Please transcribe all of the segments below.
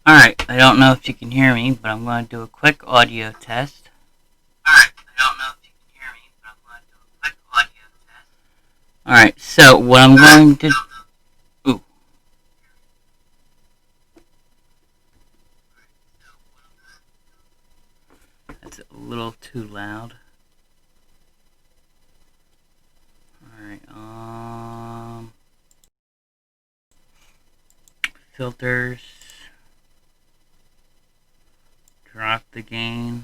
Alright, I don't know if you can hear me, but I'm going to do a quick audio test. Alright, I don't know if you can hear me, but I'm going to do a quick audio test. Alright, so what I'm going to... Ooh. That's a little too loud. Alright, filters. Drop the gain.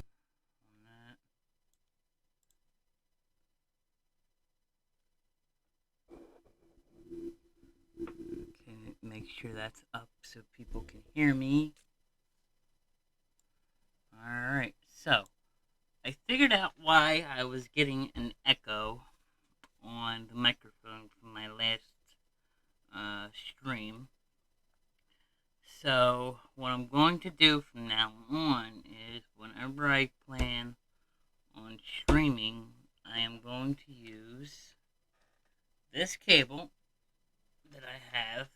Okay, make sure that's up so people can hear me. Alright, so I figured out why I was getting an echo on the microphone from my last stream. So what I'm going to do from now on is whenever I plan on streaming, I am going to use this cable that I have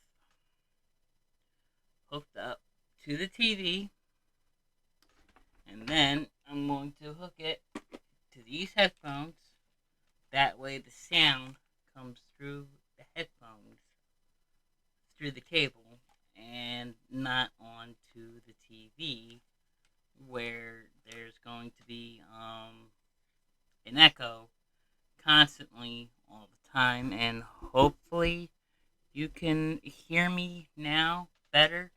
hooked up to the TV, and then I'm going to hook it to these headphones. That way the sound comes through the headphones, through the cable, and not onto the TV where there's going to be an echo constantly all the time. And hopefully you can hear me now better.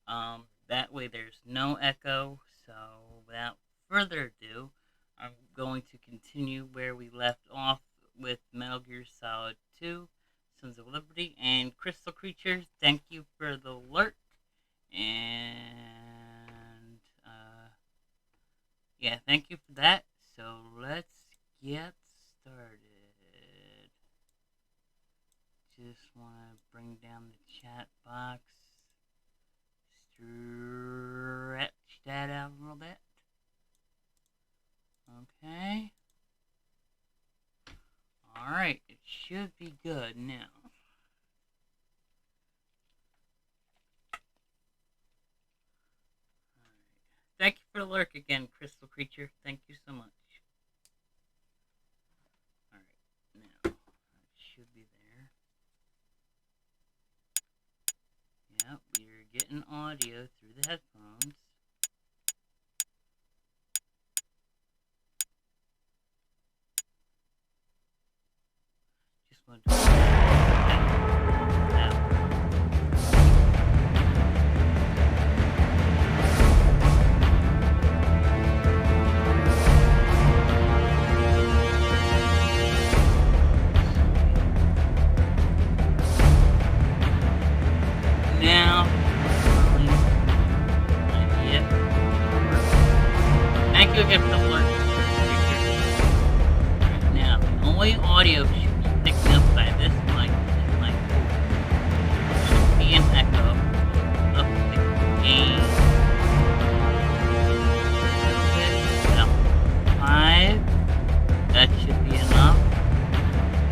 That way there's no echo. So without further ado, I'm going to continue where we left off with Metal Gear Solid 2, Sons of Liberty, and Crystal Creature. Thank you for the alert. And, yeah, thank you for that. So let's get started. Just want to bring down the chat box, stretch that out a little bit. Okay. Alright, it should be good now. Alright. Thank you for the lurk again, Crystal Creature. Thank you so much. Alright, now, it should be there. Yep, we're getting audio through the headphones. Just want to now. Thank you again for the alert. Right now, the only audio should be picked up by this mic is my cord. Should be an echo up the gain. About 5. That should be enough.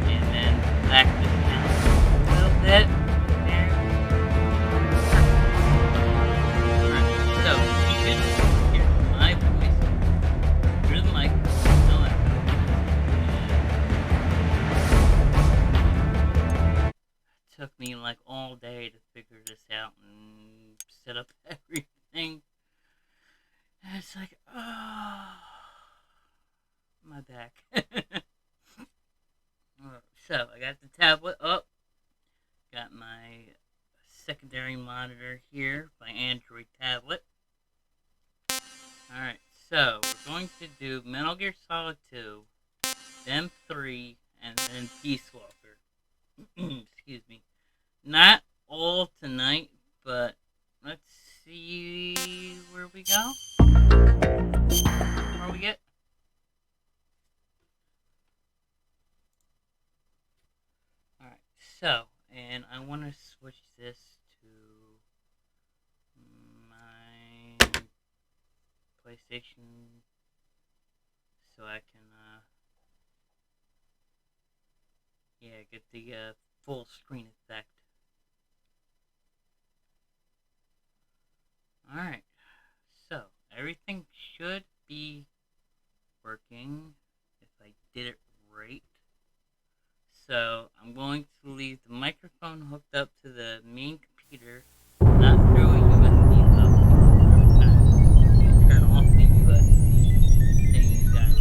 And then back this down a little bit. There. Alright, so you should hear my voice through the mic. No echo. It took me like all day to figure this out and set up everything. And it's like, oh, my back. So I got the tablet up, got my secondary monitor here, my Android tablet. Alright, so we're going to do Metal Gear Solid 2, then 3, and then Peace Walker. Excuse me. Not all tonight, but let's see where we go. Where we get. Alright, so, and I want to switch this to my PlayStation so I can, yeah, get the full screen effect. Alright, so everything should be working if I did it right. So I'm going to leave the microphone hooked up to the main computer, not through a USB hub. You turn off the USB, then you gotta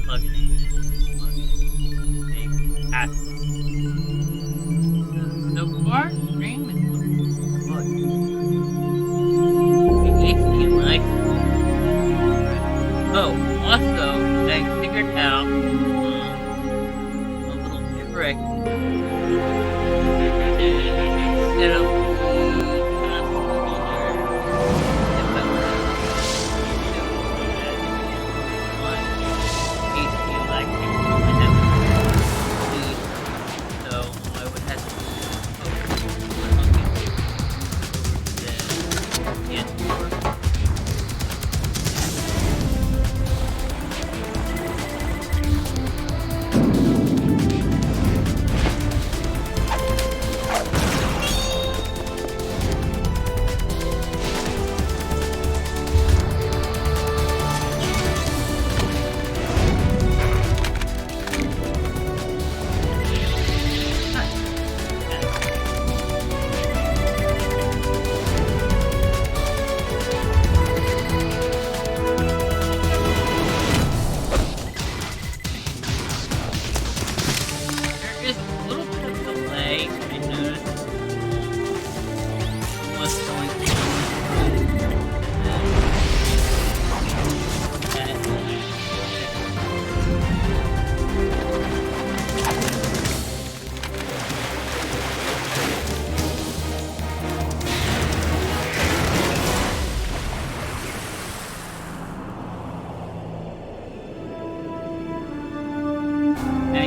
plug it in. Plug it in. Big hassle. So far, stream is looking good. The HDMI. Oh, also, I figured out a little trick to set up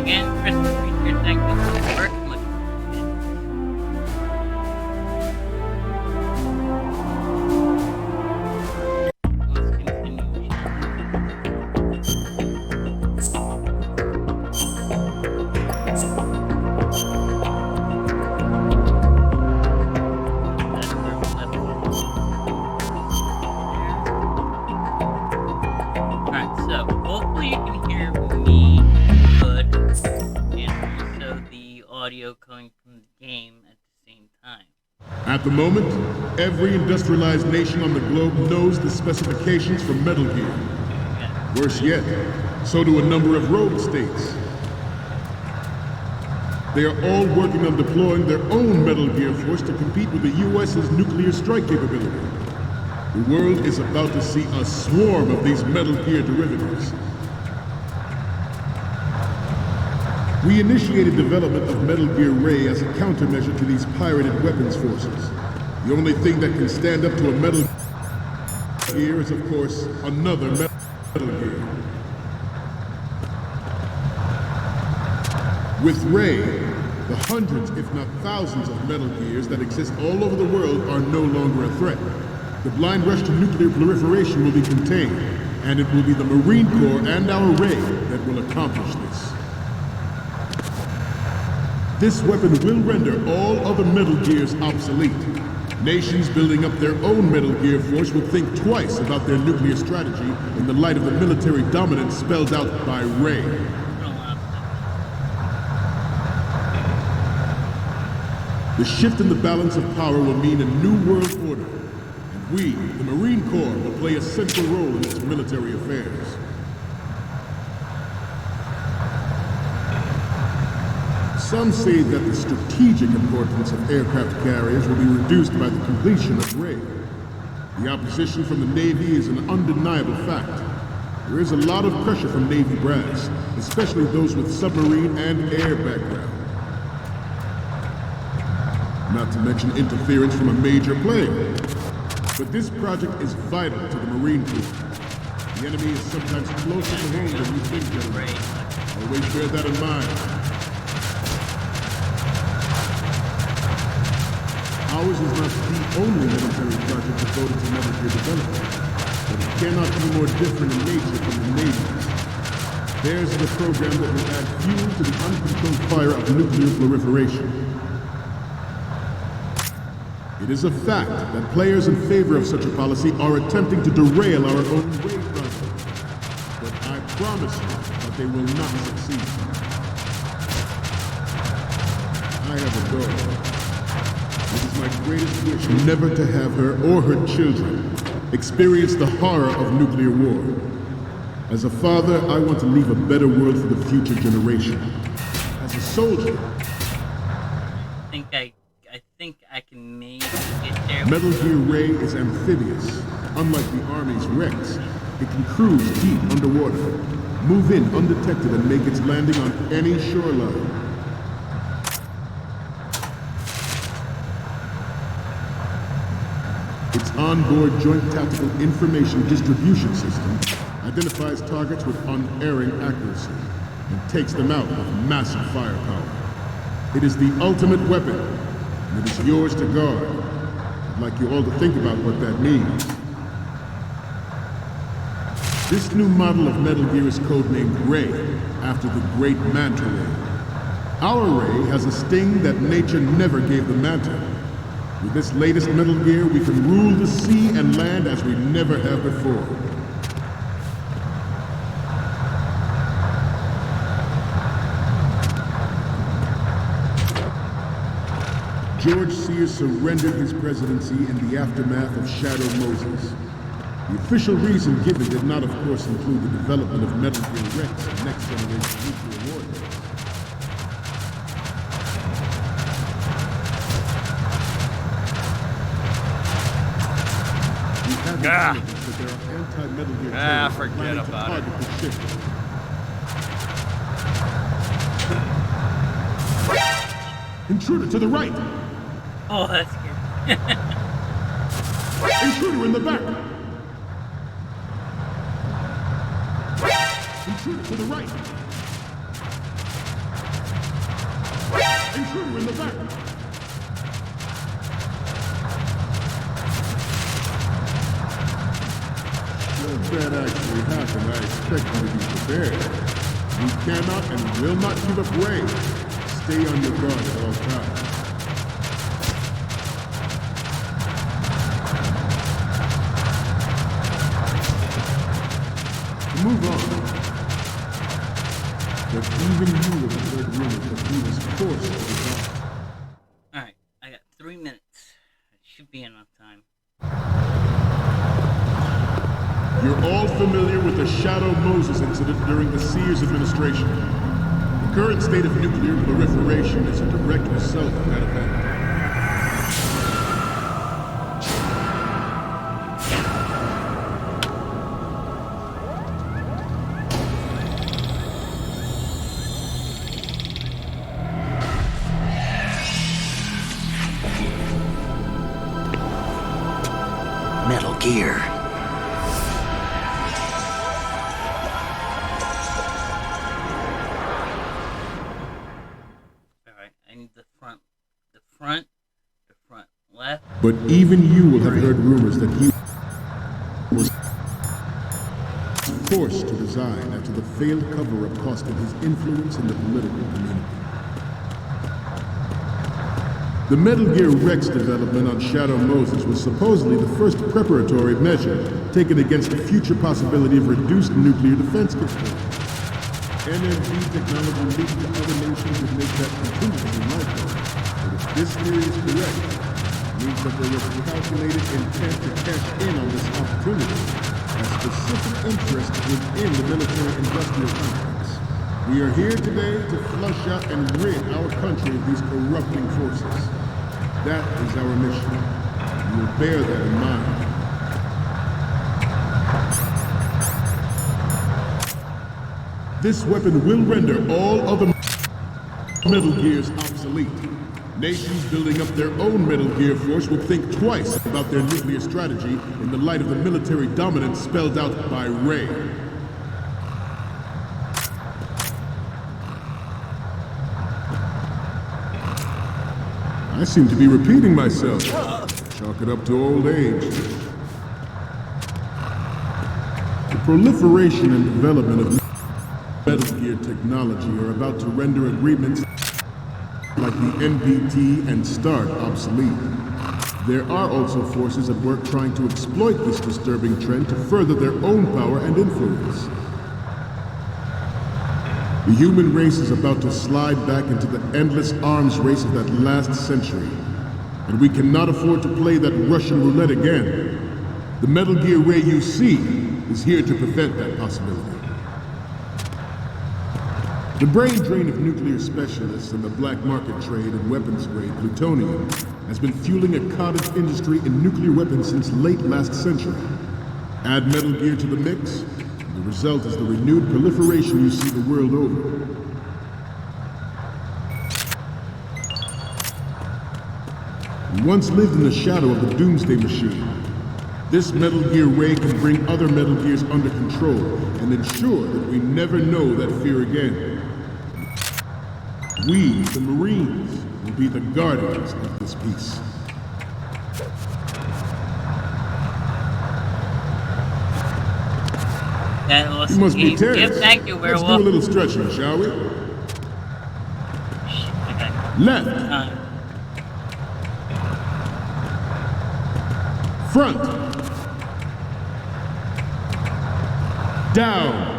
again, Christmas feature, thank you for the work. Let's continue. Alright, so hopefully you can hear me good, and also the audio coming from the game at the same time. At the moment, every industrialized nation on the globe knows the specifications for Metal Gear. Yeah. Worse yet, so do a number of rogue states. They are all working on deploying their own Metal Gear force to compete with the US's nuclear strike capability. The world is about to see a swarm of these Metal Gear derivatives. We initiated development of Metal Gear Ray as a countermeasure to these pirated weapons forces. The only thing that can stand up to a Metal Gear is, of course, another Metal Gear. With Ray, the hundreds, if not thousands, of Metal Gears that exist all over the world are no longer a threat. The blind rush to nuclear proliferation will be contained, and it will be the Marine Corps and our Ray that will accomplish this. This weapon will render all other Metal Gears obsolete. Nations building up their own Metal Gear force will think twice about their nuclear strategy in the light of the military dominance spelled out by Ray. The shift in the balance of power will mean a new world order. And we, the Marine Corps, will play a central role in its military affairs. Some say that the strategic importance of aircraft carriers will be reduced by the completion of Ray. The opposition from the Navy is an undeniable fact. There is a lot of pressure from Navy brass, especially those with submarine and air background. Not to mention interference from a major player. But this project is vital to the Marine Corps. The enemy is sometimes closer to home than you think, gentlemen. Always bear that in mind. Ours is not the only military project devoted to Metal Gear development, but it cannot be more different in nature from the Navy's. Theirs is a program that will add fuel to the uncontrolled fire of nuclear proliferation. It is a fact that players in favor of such a policy are attempting to derail our own Ray project. But I promise you that they will not succeed. I have a daughter. It is my greatest wish never to have her or her children experience the horror of nuclear war. As a father, I want to leave a better world for the future generation. As a soldier, I think I can maybe get there. Metal Gear Ray is amphibious. Unlike the Army's Rex, it can cruise deep underwater, move in undetected and make its landing on any shoreline. Its onboard Joint Tactical Information Distribution System identifies targets with unerring accuracy and takes them out with massive firepower. It is the ultimate weapon, and it is yours to guard. I'd like you all to think about what that means. This new model of Metal Gear is codenamed Ray, after the great Manta Ray. Our Ray has a sting that nature never gave the Manta. With this latest Metal Gear, we can rule the sea and land as we never have before. George Sears surrendered his presidency in the aftermath of Shadow Moses. The official reason given did not, of course, include the development of Metal Gear Rex and next generation nuclear warheads. We have intelligence that there are anti-Metal Gear terrorists forget planning to about target the ship. Intruder to the right! Oh, that's good. Intruder in the back! Intruder to the right! Intruder in the back! If that actually happened, I expect you to be prepared. We cannot and will not give up Ray. Stay on your guard at all times. Move on. But even you would have heard rumors that he was forced to resign. Alright, I got 3 minutes. It should be enough time. You're all familiar with the Shadow Moses incident during the Sears administration. The current state of nuclear proliferation is a direct result of that event. Metal Gear. Alright, I need the front left. But even you will have heard rumors that he was forced to resign after the failed cover-up cost him his influence in the political community. The Metal Gear Rex development on Shadow Moses was supposedly the first preparatory measure taken against the future possibility of reduced nuclear defense capability. NMG technology leading to other nations would make that contingency likely. But if this theory is correct, it means that there was a calculated intent to cash in on this opportunity, a specific interest within the military-industrial complex. We are here today to flush out and rid our country of these corrupting forces. That is our mission. We will bear that in mind. This weapon will render all other Metal Gears obsolete. Nations building up their own Metal Gear force will think twice about their nuclear strategy in the light of the military dominance spelled out by Ray. I seem to be repeating myself. Chalk it up to old age. The proliferation and development of Metal Gear technology are about to render agreements like the NPT and START obsolete. There are also forces at work trying to exploit this disturbing trend to further their own power and influence. The human race is about to slide back into the endless arms race of that last century, and we cannot afford to play that Russian roulette again. The Metal Gear Ray you see is here to prevent that possibility. The brain drain of nuclear specialists and the black market trade in weapons-grade plutonium has been fueling a cottage industry in nuclear weapons since late last century. Add Metal Gear to the mix, and the result is the renewed proliferation you see the world over. We once lived in the shadow of the Doomsday Machine. This Metal Gear Ray can bring other Metal Gears under control and ensure that we never know that fear again. We, the Marines, will be the guardians of this peace. That awesome You must be game. Terrence. Yep, thank you, Let's werewolf. do a little stretching, shall we? Left. Front. Down.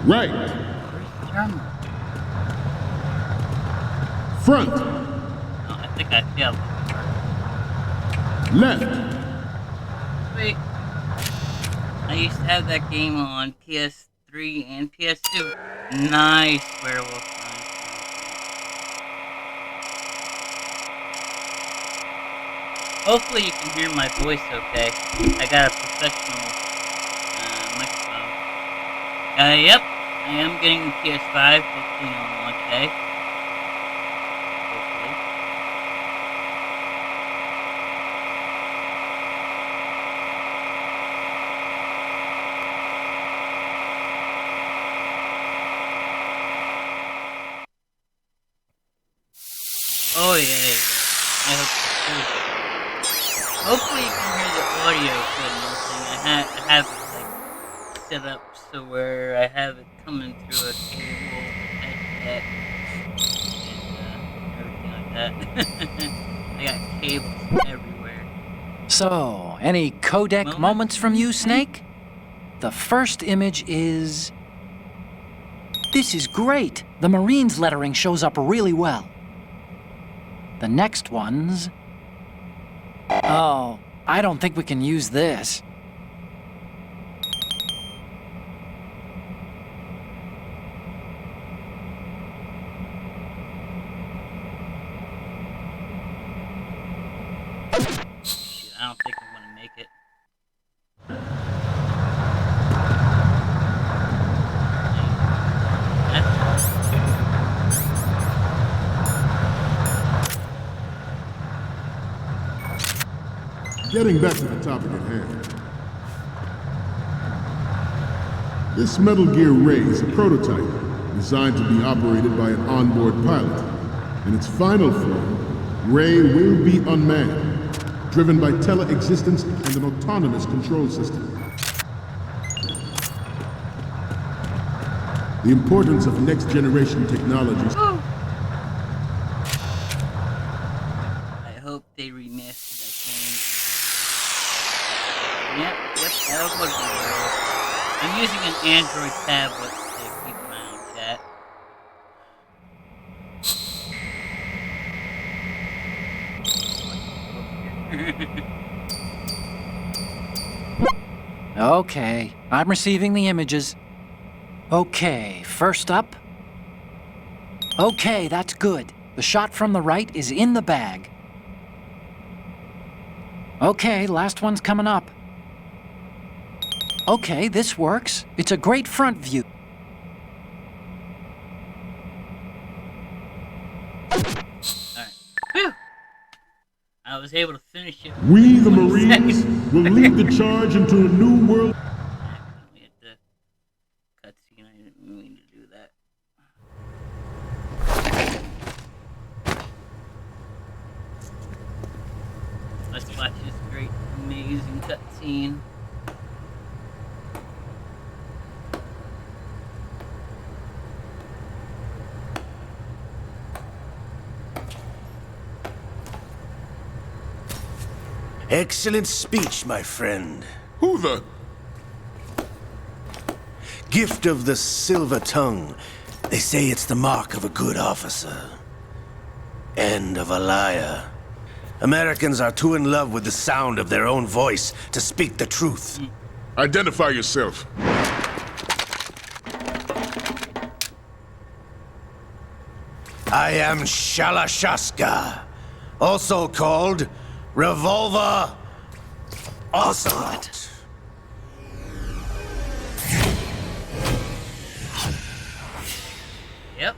Right. Front. Oh, I think I failed. Left. Wait. I used to have that game on PS3 and PS2. Nice, werewolf. Nice. Hopefully you can hear my voice okay. I got a professional microphone. Yep. I am getting the PS5, hopefully on launch day. Hopefully. Oh yeah. I hope so too. Hopefully you can hear the audio good and everything. I have it like set up so where I have it coming through a cable, headset, and everything like that. I got cables everywhere. So, any codec moments from you, Snake? The first image is... This is great! The Marines lettering shows up really well. The next one's... Oh, I don't think we can use this. Shit, I don't think I'm gonna make it. Getting back to the topic at hand. This Metal Gear Ray is a prototype designed to be operated by an onboard pilot. In its final form, Ray will be unmanned, driven by tele-existence and an autonomous control system. The importance of next-generation technologies. I hope they remastered that game. Yep, that would be werewolf. I'm using an Android tablet to keep an eye on chat. Okay, I'm receiving the images. Okay, first up. Okay, that's good. The shot from the right is in the bag. Okay, last one's coming up. Okay, this works. It's a great front view. Alright. Whew! I was able to finish it. We, the 20 Marines, seconds. will lead the charge into a new world. Accidentally hit the cutscene. I didn't mean to do that. Let's watch this great, amazing cutscene. Excellent speech, my friend. Who the... Gift of the silver tongue. They say it's the mark of a good officer. And of a liar. Americans are too in love with the sound of their own voice to speak the truth. Identify yourself. I am Shalashaska, also called Revolver Ocelot. Yep.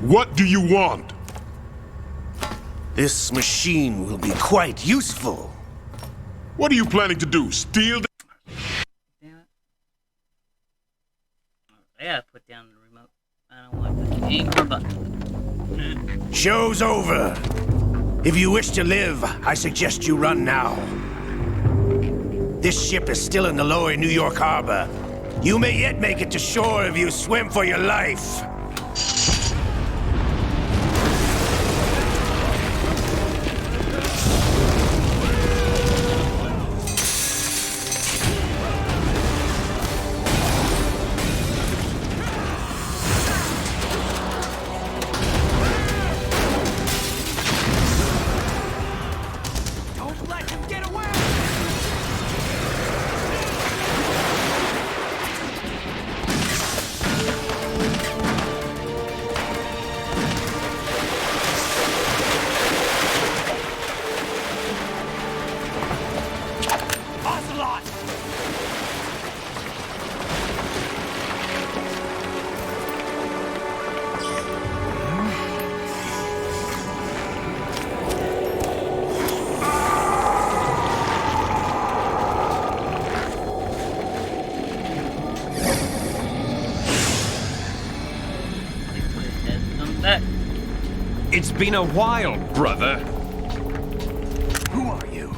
What do you want? This machine will be quite useful. What are you planning to do? Steal the... Damn it. I gotta put down the remote. I don't want to any more buttons. Show's over. If you wish to live, I suggest you run now. This ship is still in the lower New York harbor. You may yet make it to shore if you swim for your life. It's been a while, brother. Who are you?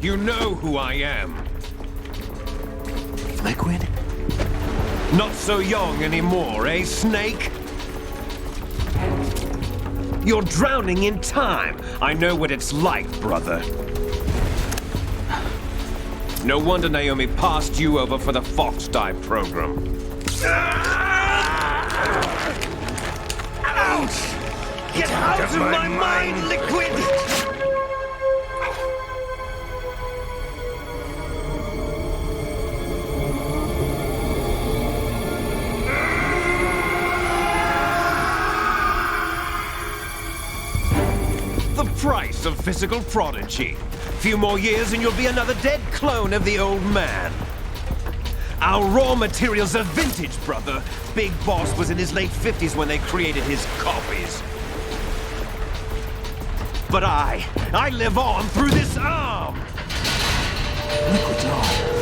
You know who I am. Liquid? Not so young anymore, eh, Snake? You're drowning in time. I know what it's like, brother. No wonder Naomi passed you over for the Fox Die program. Ouch! Get out of my mind, Liquid! The price of physical prodigy. Few more years and you'll be another dead clone of the old man. Our raw materials are vintage, brother. Big Boss was in his late 50s when they created his copies. But I live on through this arm! Liquid's on.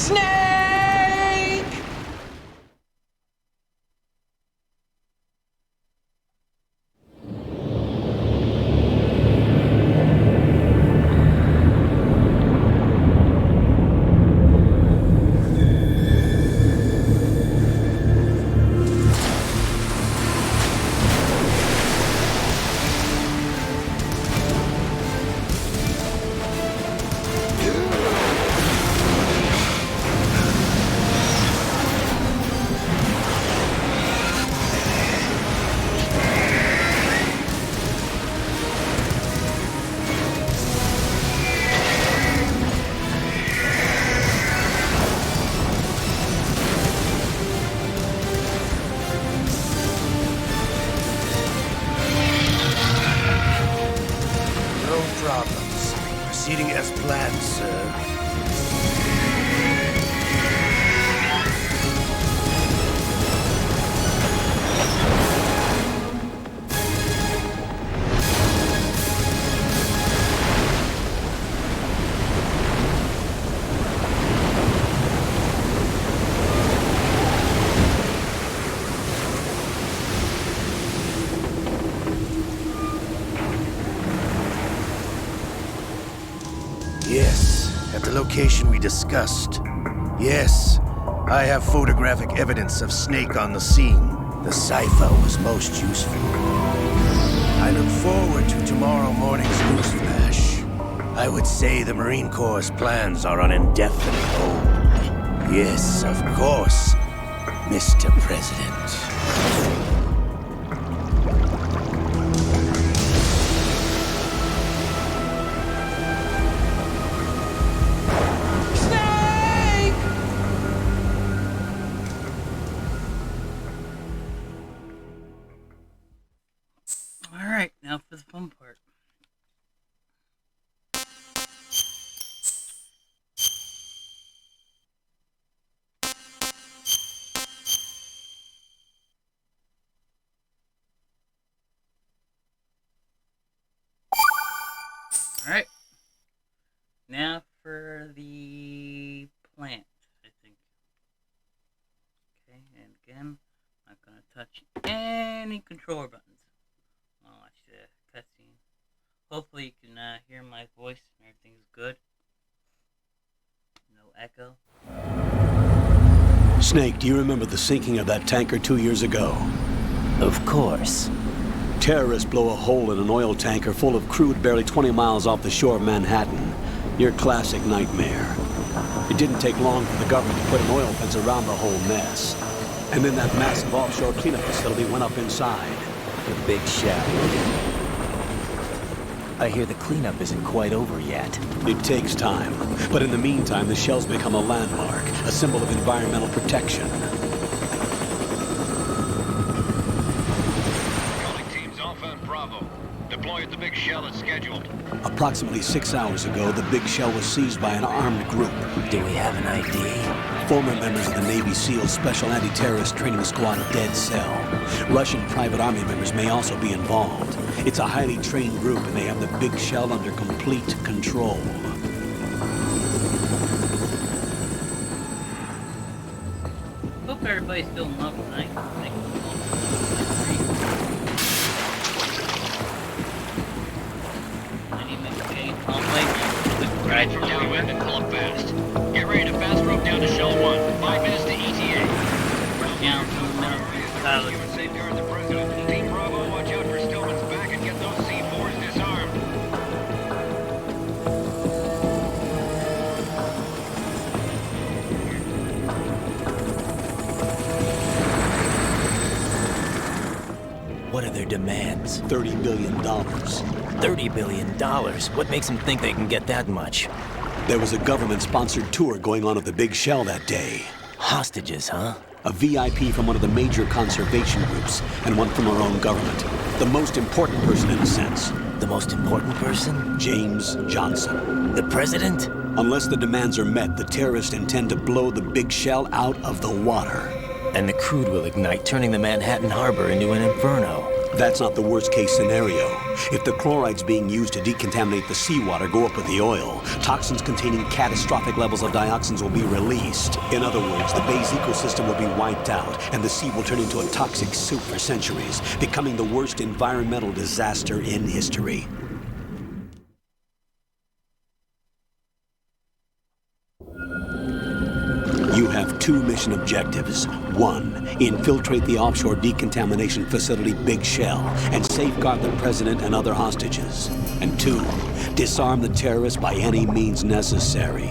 Snake! No problems. Proceeding as planned, sir. Yes, at the location we discussed. Yes, I have photographic evidence of Snake on the scene. The cipher was most useful. I look forward to tomorrow morning's news flash. I would say the Marine Corps' plans are on indefinite hold. Yes, of course, Mr. President. Alright, now for the fun part. Alright. Now for the plant, I think. Okay, and again, I'm not gonna touch any controller buttons. I'll watch the cutscene. Hopefully you can hear my voice and everything's good. No echo. Snake, do you remember the sinking of that tanker 2 years ago? Of course. Terrorists blow a hole in an oil tanker full of crude barely 20 miles off the shore of Manhattan. Your classic nightmare. It didn't take long for the government to put an oil fence around the whole mess. And then that massive offshore cleanup facility went up inside. The Big Shell. I hear the cleanup isn't quite over yet. It takes time. But in the meantime, the shell's become a landmark, a symbol of environmental protection. Calling teams Alpha and Bravo. Deploy at the Big Shell as scheduled. Approximately 6 hours ago, the Big Shell was seized by an armed group. Do we have an ID? Former members of the Navy SEALs Special Anti-Terrorist Training Squad Dead Cell. Russian private army members may also be involved. It's a highly trained group, and they have the Big Shell under complete control. Hope everybody's still in love tonight. Right from downwind and pull up fast. Get ready to fast rope down to Shell 1. 5 minutes to ETA. Down to the middle. You and safeguard the president. Team Bravo, watch out for Stillman's back and get those C4s disarmed. What are their demands? $30 billion. $30 billion? What makes them think they can get that much? There was a government-sponsored tour going on at the Big Shell that day. Hostages, huh? A VIP from one of the major conservation groups, and one from our own government. The most important person in a sense. The most important person? James Johnson. The president? Unless the demands are met, the terrorists intend to blow the Big Shell out of the water. And the crude will ignite, turning the Manhattan Harbor into an inferno. That's not the worst-case scenario. If the chlorides being used to decontaminate the seawater go up with the oil, toxins containing catastrophic levels of dioxins will be released. In other words, the bay's ecosystem will be wiped out, and the sea will turn into a toxic soup for centuries, becoming the worst environmental disaster in history. You have 2 mission objectives. 1, infiltrate the offshore decontamination facility Big Shell and safeguard the president and other hostages. And 2, disarm the terrorists by any means necessary.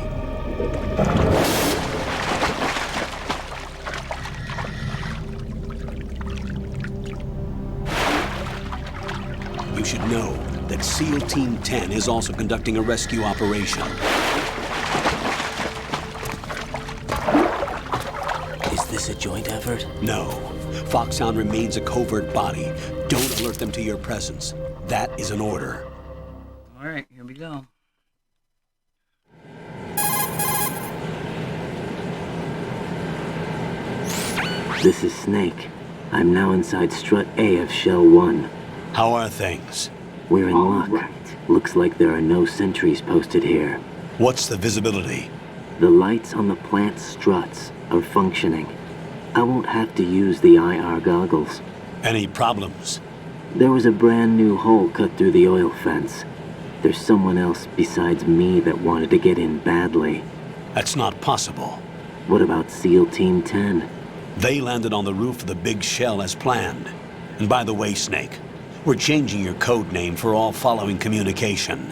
You should know that SEAL Team 10 is also conducting a rescue operation. Is this a joint effort? No. Foxhound remains a covert body. Don't alert them to your presence. That is an order. Alright, here we go. This is Snake. I'm now inside Strut A of Shell 1. How are things? We're in luck. Looks like there are no sentries posted here. What's the visibility? The lights on the plant's struts are functioning. I won't have to use the IR goggles. Any problems? There was a brand new hole cut through the oil fence. There's someone else besides me that wanted to get in badly. That's not possible. What about SEAL Team 10? They landed on the roof of the Big Shell as planned. And by the way, Snake, we're changing your code name for all following communication.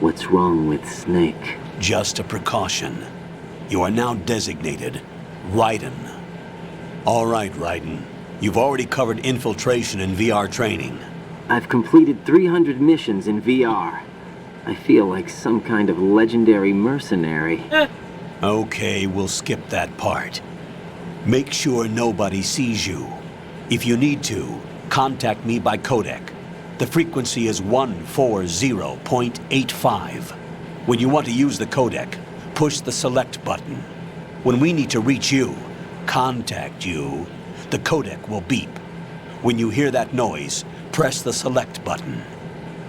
What's wrong with Snake? Just a precaution. You are now designated Raiden. All right, Raiden. You've already covered infiltration and VR training. I've completed 300 missions in VR. I feel like some kind of legendary mercenary. Okay, we'll skip that part. Make sure nobody sees you. If you need to, contact me by codec. The frequency is 140.85. When you want to use the codec, push the select button. When we need to reach you, contact you, the codec will beep. When you hear that noise, press the select button.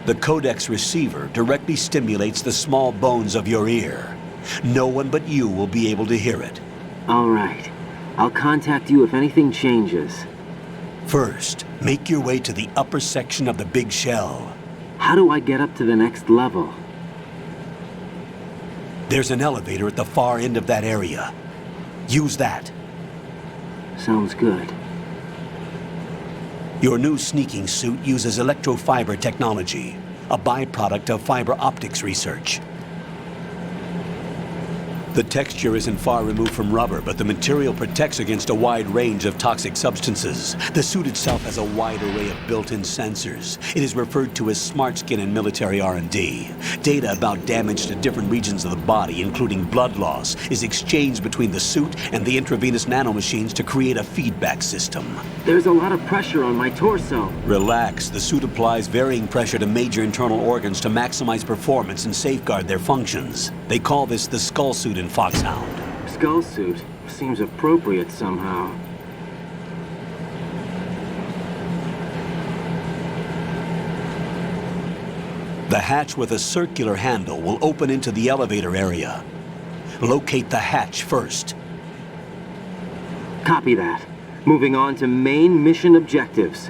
The codec's receiver directly stimulates the small bones of your ear. No one but you will be able to hear it. All right. I'll contact you if anything changes. First, make your way to the upper section of the Big Shell. How do I get up to the next level? There's an elevator at the far end of that area. Use that. Sounds good. Your new sneaking suit uses electrofiber technology, a byproduct of fiber optics research. The texture isn't far removed from rubber, but the material protects against a wide range of toxic substances. The suit itself has a wide array of built-in sensors. It is referred to as smart skin in military R&D. Data about damage to different regions of the body, including blood loss, is exchanged between the suit and the intravenous nanomachines to create a feedback system. There's a lot of pressure on my torso. Relax. The suit applies varying pressure to major internal organs to maximize performance and safeguard their functions. They call this the skull suit in Foxhound. Skull suit seems appropriate somehow. The hatch with a circular handle will open into the elevator area. Locate the hatch first. Copy that. Moving on to main mission objectives.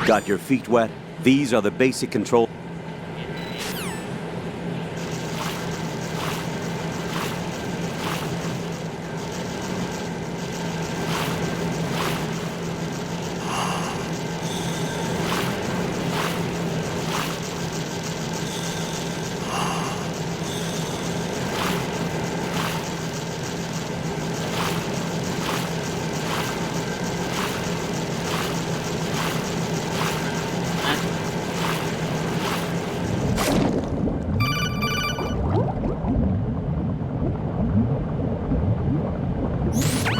Got your feet wet? These are the basic control.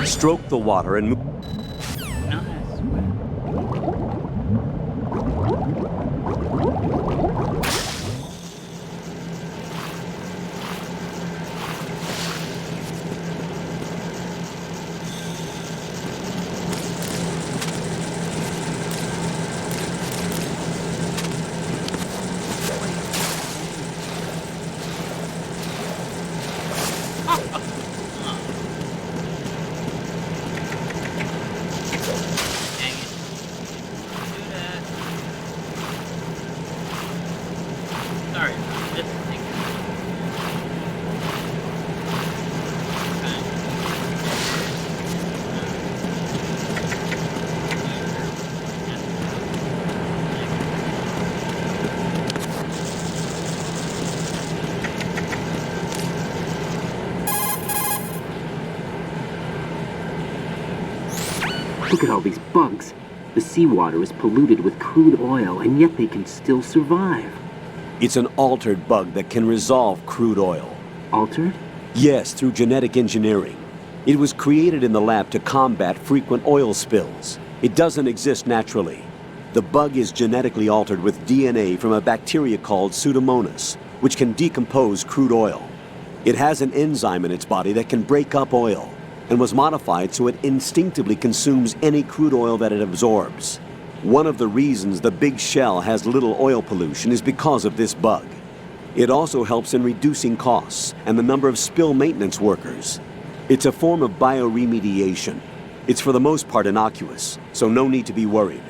Stroke the water and move. Look at all these bugs. The seawater is polluted with crude oil, and yet they can still survive. It's an altered bug that can resolve crude oil. Altered? Yes, through genetic engineering. It was created in the lab to combat frequent oil spills. It doesn't exist naturally. The bug is genetically altered with DNA from a bacteria called Pseudomonas, which can decompose crude oil. It has an enzyme in its body that can break up oil, and was modified so it instinctively consumes any crude oil that it absorbs. One of the reasons the Big Shell has little oil pollution is because of this bug. It also helps in reducing costs and the number of spill maintenance workers. It's a form of bioremediation. It's for the most part innocuous, so no need to be worried.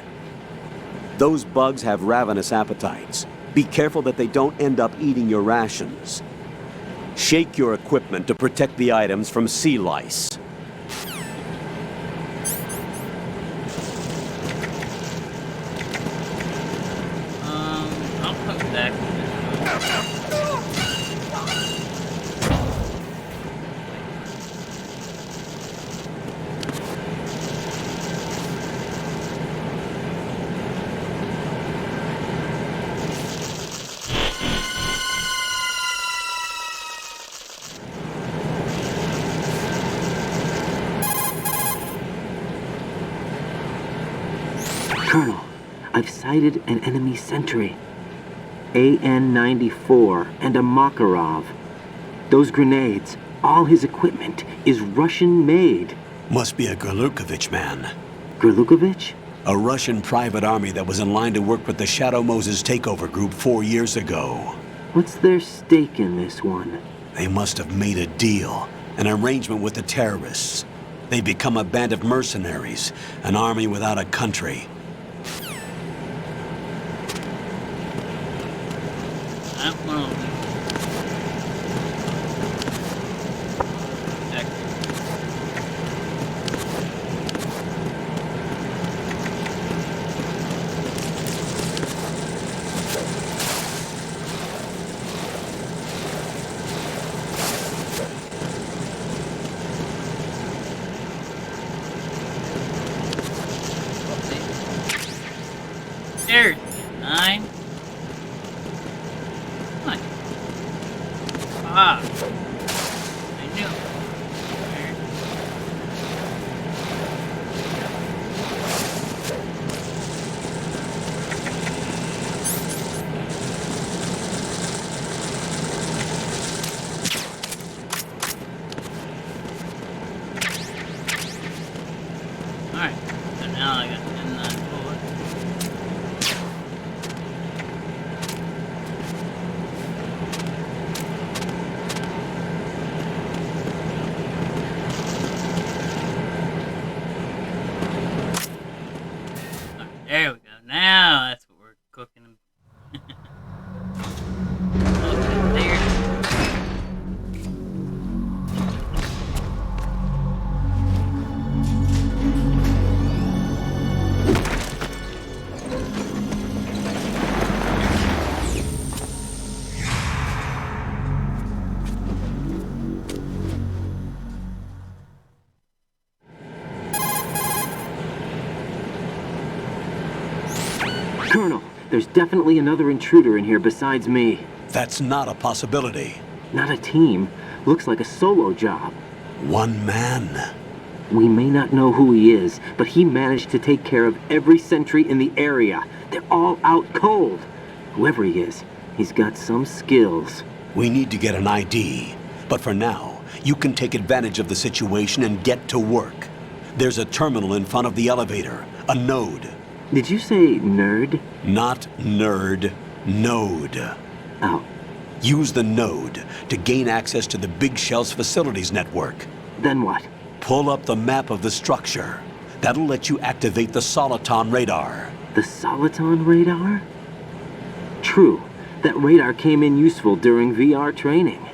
Those bugs have ravenous appetites. Be careful that they don't end up eating your rations. Shake your equipment to protect the items from sea lice. I'll come back. Colonel, I've sighted an enemy sentry. AN-94 and a Makarov. Those grenades, all his equipment, is Russian-made. Must be a Gerlukovich man. Gerlukovich? A Russian private army that was in line to work with the Shadow Moses takeover group 4 years ago. What's their stake in this one? They must have made a deal, an arrangement with the terrorists. They become a band of mercenaries, an army without a country. There's 9. What? Ah. I knew. Alright, so now I got 10 forward. There we go. Now Colonel, there's definitely another intruder in here besides me. That's not a possibility. Not a team. Looks like a solo job. One man. We may not know who he is, but he managed to take care of every sentry in the area. They're all out cold. Whoever he is, he's got some skills. We need to get an ID. But for now, you can take advantage of the situation and get to work. There's a terminal in front of the elevator. A node. Did you say nerd? Not nerd. Node. Oh. Use the node to gain access to the Big Shell's facilities network. Then what? Pull up the map of the structure. That'll let you activate the Soliton radar. The Soliton radar? True. That radar came in useful during VR training.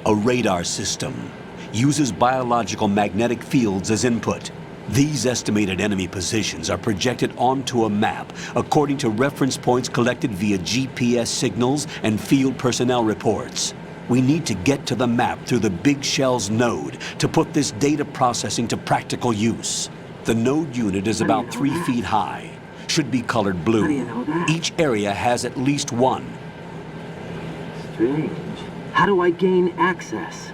A radar system uses biological magnetic fields as input. These estimated enemy positions are projected onto a map according to reference points collected via GPS signals and field personnel reports. We need to get to the map through the Big Shell's node to put this data processing to practical use. The node unit is about 3 feet high. Should be colored blue. How do you know that? Each area has at least one. Strange. How do I gain access?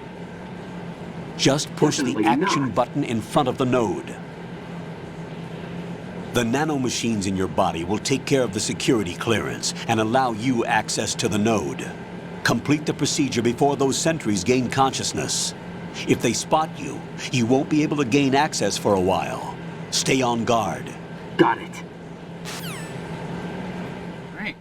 Just push the Definitely action not. button in front of the node. The nanomachines in your body will take care of the security clearance and allow you access to the node. Complete the procedure before those sentries gain consciousness. If they spot you, you won't be able to gain access for a while. Stay on guard. Got it. Right.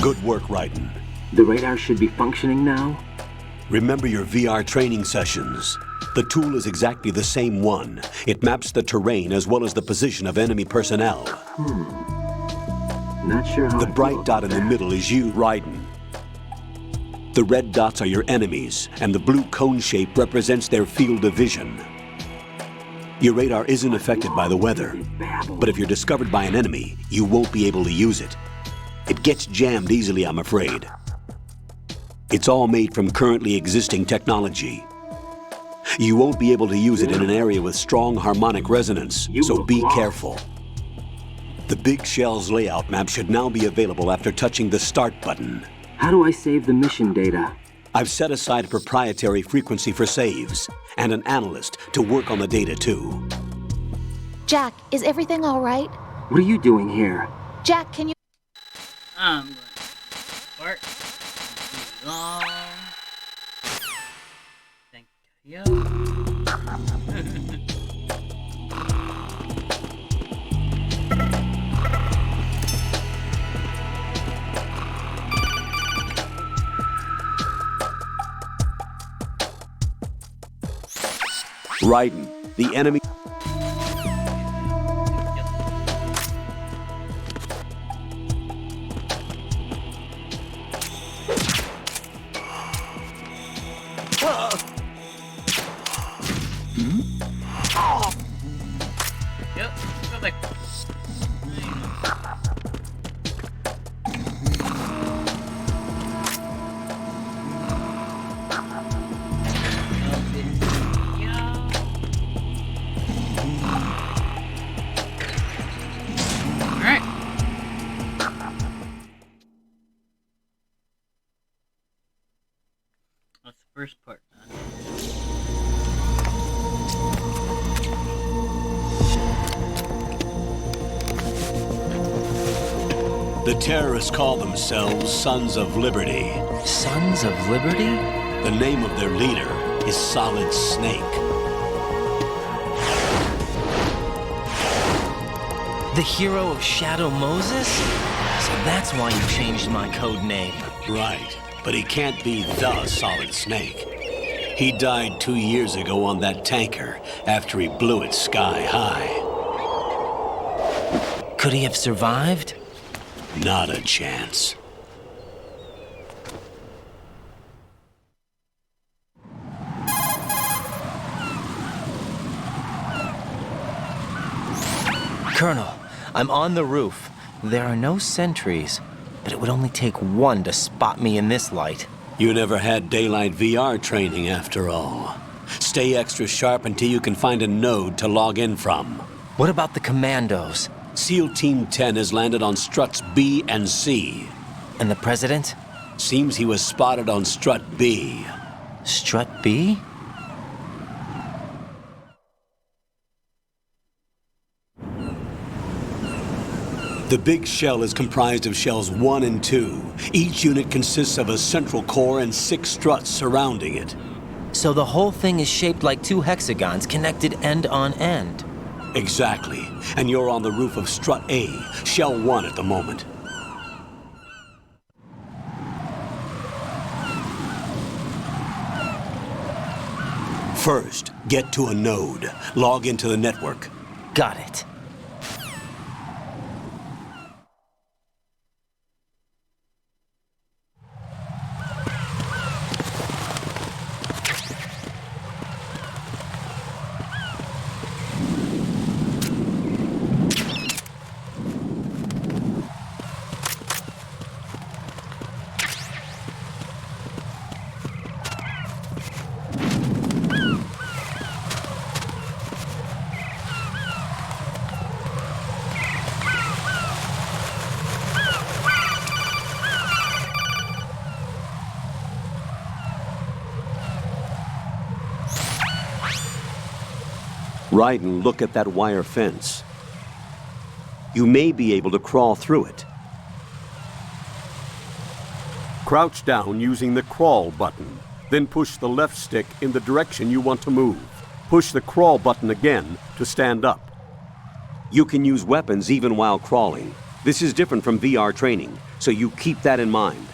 Good work, Raiden. The radar should be functioning now? Remember your VR training sessions. The tool is exactly the same one. It maps the terrain as well as the position of enemy personnel. Not sure how The I feel bright about dot in the that. middle is you, Raiden. The red dots are your enemies, and the blue cone shape represents their field of vision. Your radar isn't affected by the weather, but if you're discovered by an enemy, you won't be able to use it. It gets jammed easily, I'm afraid. It's all made from currently existing technology. You won't be able to use it in an area with strong harmonic resonance, so be careful. The Big Shell's layout map should now be available after touching the Start button. How do I save the mission data? I've set aside a proprietary frequency for saves, and an analyst to work on the data too. Jack, is everything all right? What are you doing here? Jack, can you... I'm going to work. Long. Thank you. Raiden, the enemy... Yep, go back. Alright. That's the first part done. The terrorists call themselves Sons of Liberty. Sons of Liberty? The name of their leader is Solid Snake. The hero of Shadow Moses? So that's why you changed my code name. Right, but he can't be the Solid Snake. He died 2 years ago on that tanker after he blew it sky high. Could he have survived? Not a chance. Colonel, I'm on the roof. There are no sentries, but it would only take one to spot me in this light. You never had daylight VR training after all. Stay extra sharp until you can find a node to log in from. What about the commandos? SEAL Team 10 has landed on struts B and C. And the president? Seems he was spotted on strut B. Strut B? The big shell is comprised of shells 1 and 2. Each unit consists of a central core and 6 struts surrounding it. So the whole thing is shaped like 2 hexagons connected end on end. Exactly. And you're on the roof of strut A, shell 1 at the moment. First, get to a node. Log into the network. Got it. Right, and look at that wire fence. You may be able to crawl through it. Crouch down using the crawl button. Then push the left stick in the direction you want to move. Push the crawl button again to stand up. You can use weapons even while crawling. This is different from VR training, so you keep that in mind.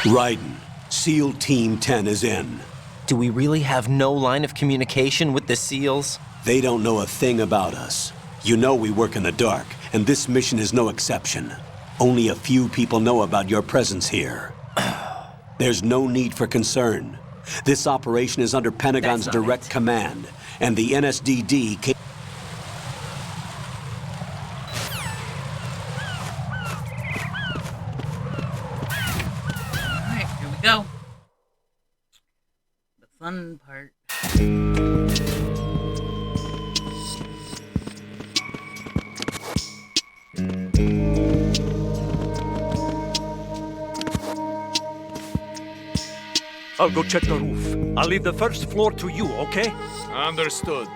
Raiden, SEAL Team 10 is in. Do we really have no line of communication with the SEALs? They don't know a thing about us. You know we work in the dark, and this mission is no exception. Only a few people know about your presence here. There's no need for concern. This operation is under Pentagon's direct command, and the NSDD can... Go. The fun part. I'll go check the roof. I'll leave the first floor to you, okay? Understood.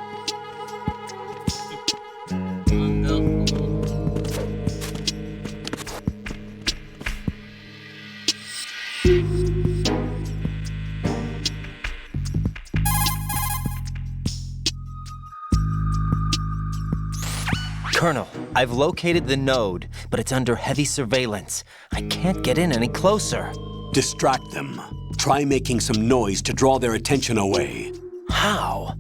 Colonel, I've located the node, but it's under heavy surveillance. I can't get in any closer. Distract them. Try making some noise to draw their attention away. How?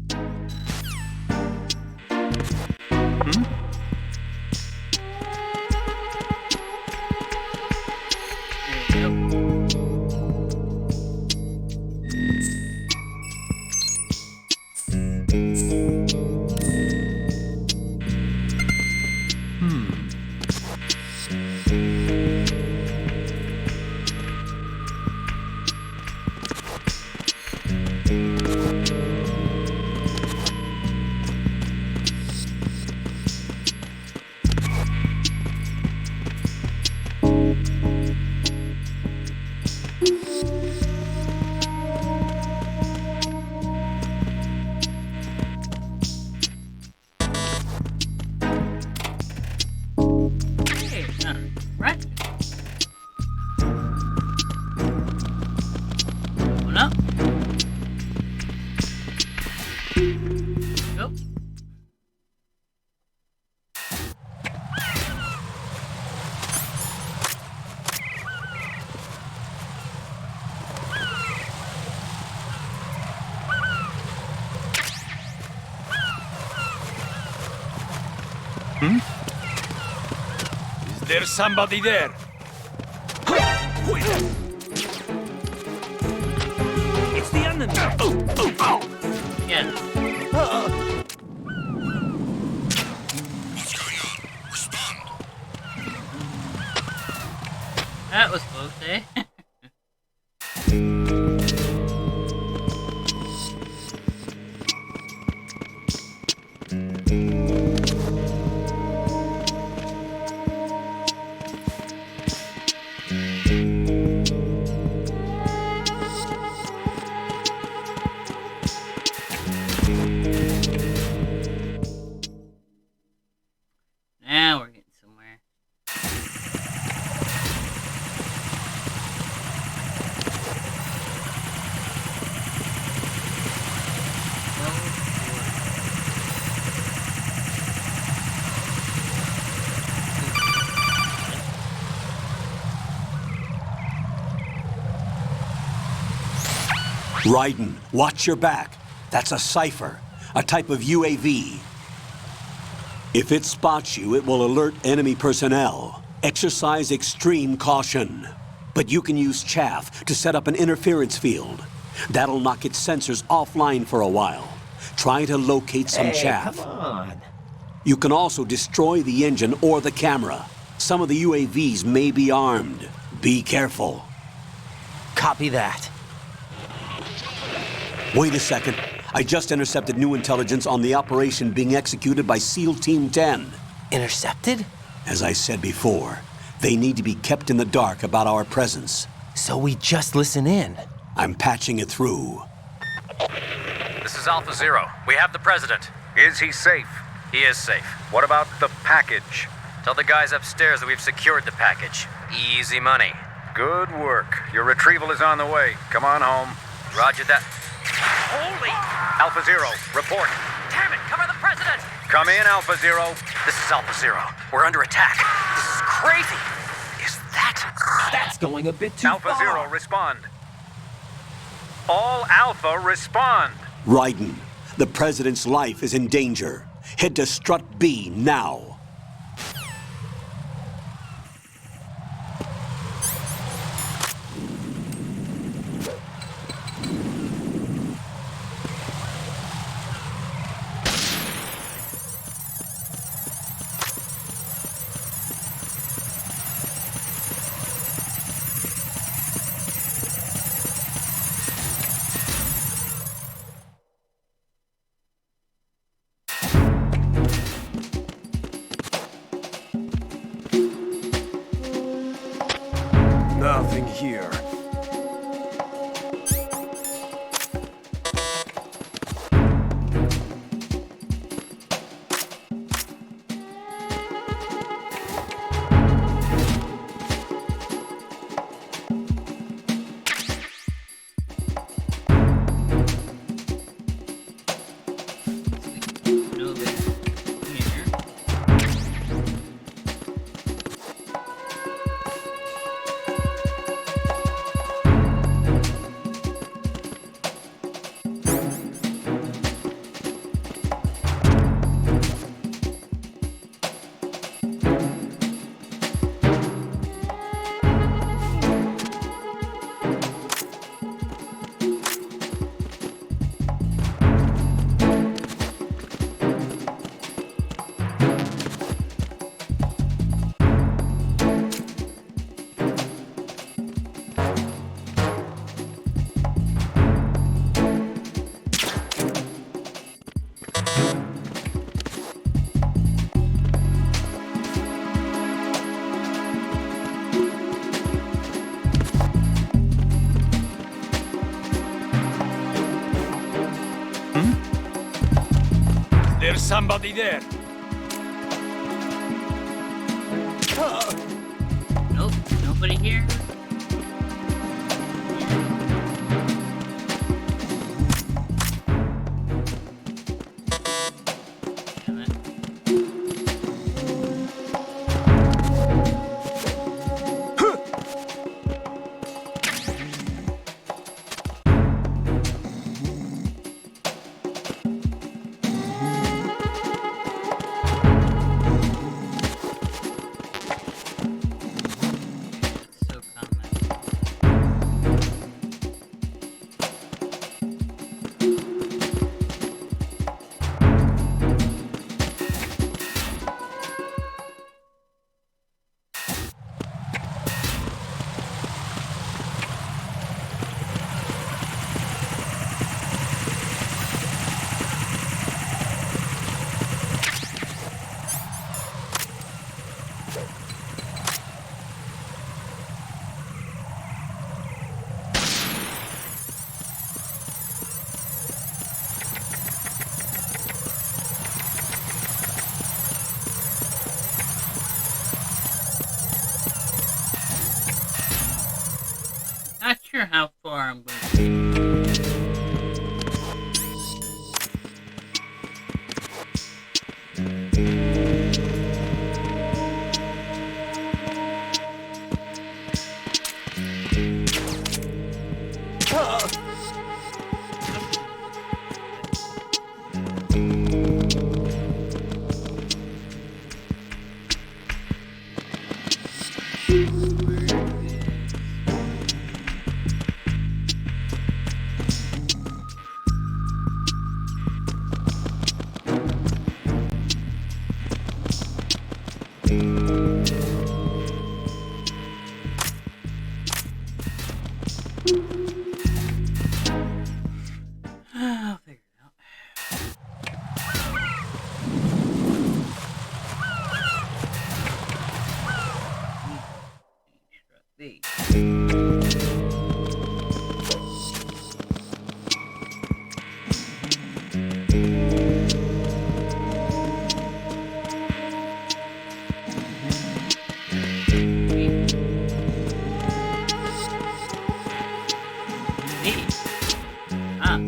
There's somebody there. It's the enemy. Yeah. What's going on? Respond. That was close, eh? Now we're getting somewhere. Raiden, watch your back. That's a cipher, a type of UAV. If it spots you, it will alert enemy personnel. Exercise extreme caution. But you can use chaff to set up an interference field. That'll knock its sensors offline for a while. Try to locate some chaff. Come on. You can also destroy the engine or the camera. Some of the UAVs may be armed. Be careful. Copy that. Wait a second. I just intercepted new intelligence on the operation being executed by SEAL Team 10. Intercepted? As I said before, they need to be kept in the dark about our presence. So we just listen in. I'm patching it through. This is Alpha Zero. We have the president. Is he safe? He is safe. What about the package? Tell the guys upstairs that we've secured the package. Easy money. Good work. Your retrieval is on the way. Come on home. Roger that. Holy! Alpha Zero, report. Damn it! Cover the president! Come in, Alpha Zero. This is Alpha Zero. We're under attack. This is crazy. Is that? That's going a bit too Alpha far. Zero, respond. All Alpha, respond. Raiden, the president's life is in danger. Head to Strut B now. Nothing here. There's somebody there. Nope, nobody here. Damn it. sure how far I'm going to I'll figure it out. These. Ah.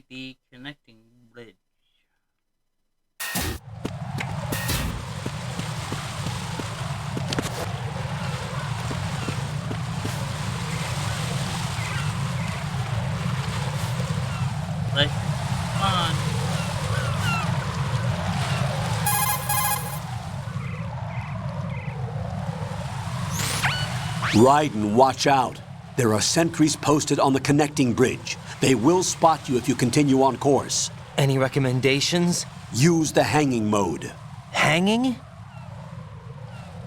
The connecting bridge. Let's on. Raiden, watch out. There are sentries posted on the connecting bridge. They will spot you if you continue on course. Any recommendations? Use the hanging mode. Hanging?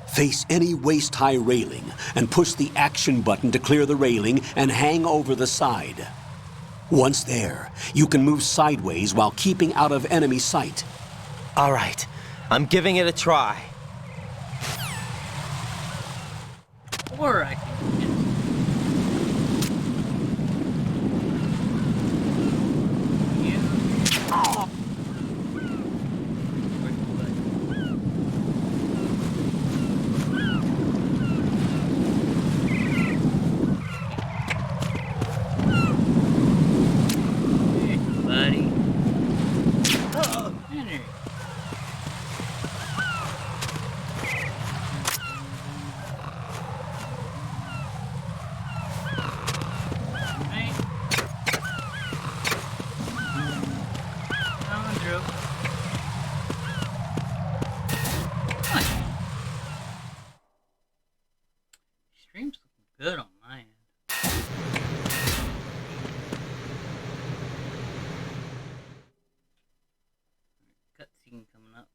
Face any waist-high railing and push the action button to clear the railing and hang over the side. Once there, you can move sideways while keeping out of enemy sight. All right, I'm giving it a try. Or I can just... Oh. Buddy. Oh, Henry. Right. Down, Drew. Come on. Stream's looking good on my end. Cutscene coming up.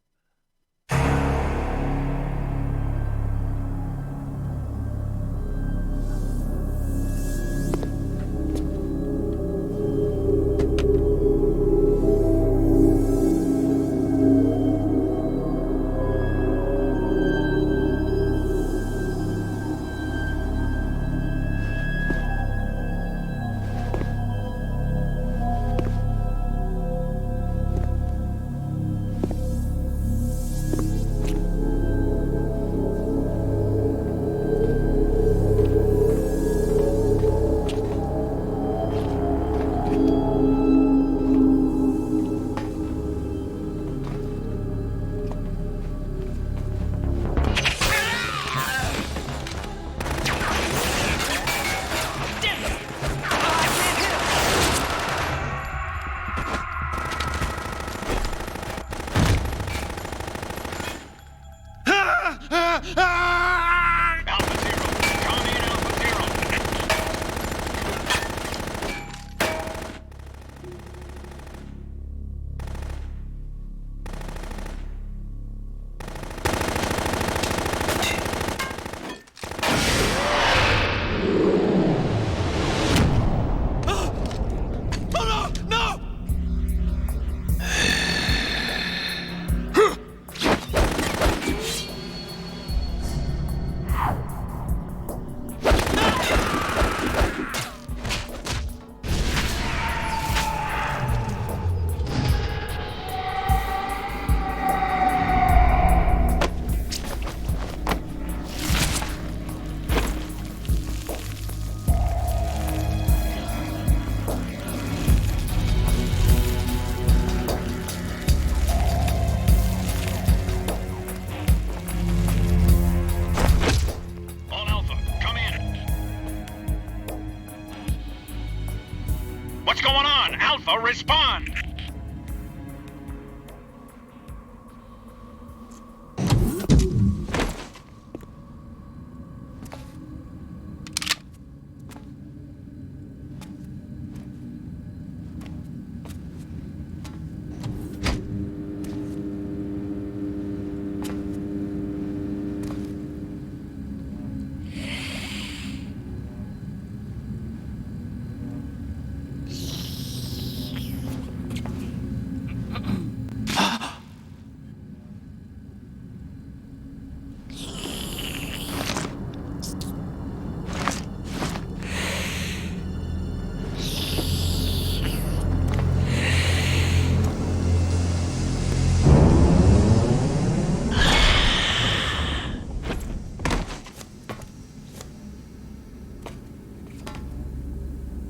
I'll respond.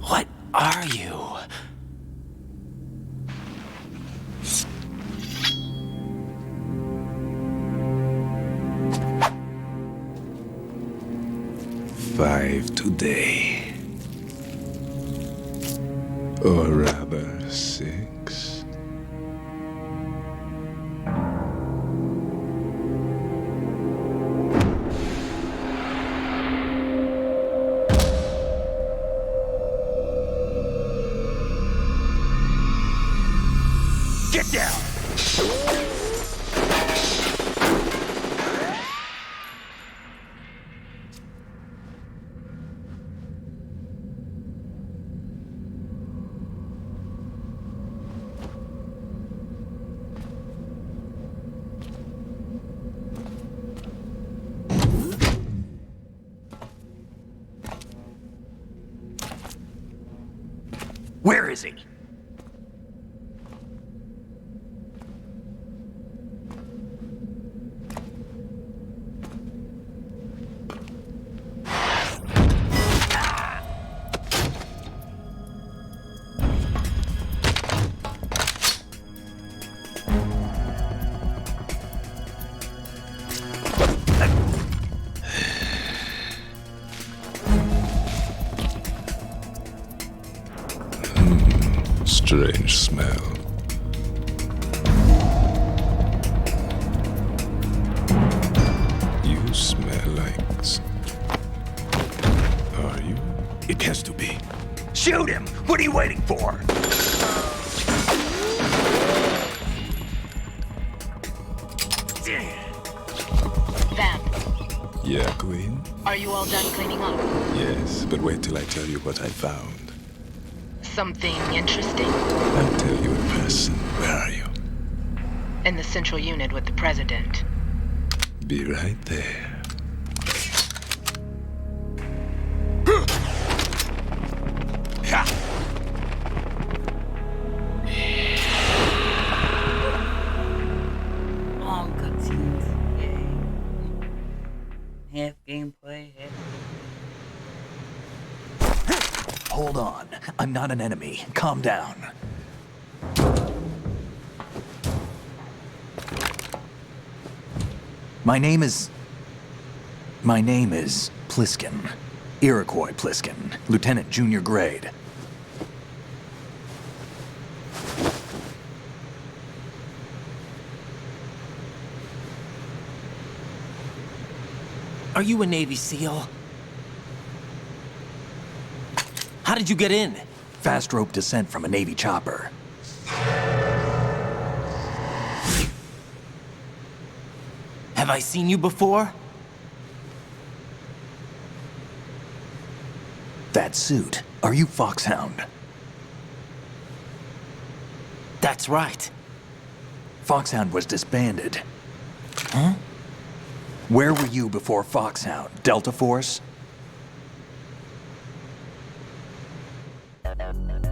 What are you? Five today. Or rather, 6. Get down! Where is he? Strange smell. You smell like... Are you? It has to be. Shoot him! What are you waiting for? Vamp, Yeah, Queen? are you all done cleaning up? Yes, but wait till I tell you what I found. Something interesting? I'll tell you in person. Where are you? In the central unit with the president. Be right there. Long cutscenes. Yay. Half gameplay, half. Hold on. I'm not an enemy. Calm down. My name is Pliskin. Iroquois Pliskin. Lieutenant Junior Grade. Are you a Navy SEAL? How did you get in? Fast rope descent from a Navy chopper. Have I seen you before? That suit. Are you Foxhound? That's right. Foxhound was disbanded. Huh? Where were you before Foxhound? Delta Force?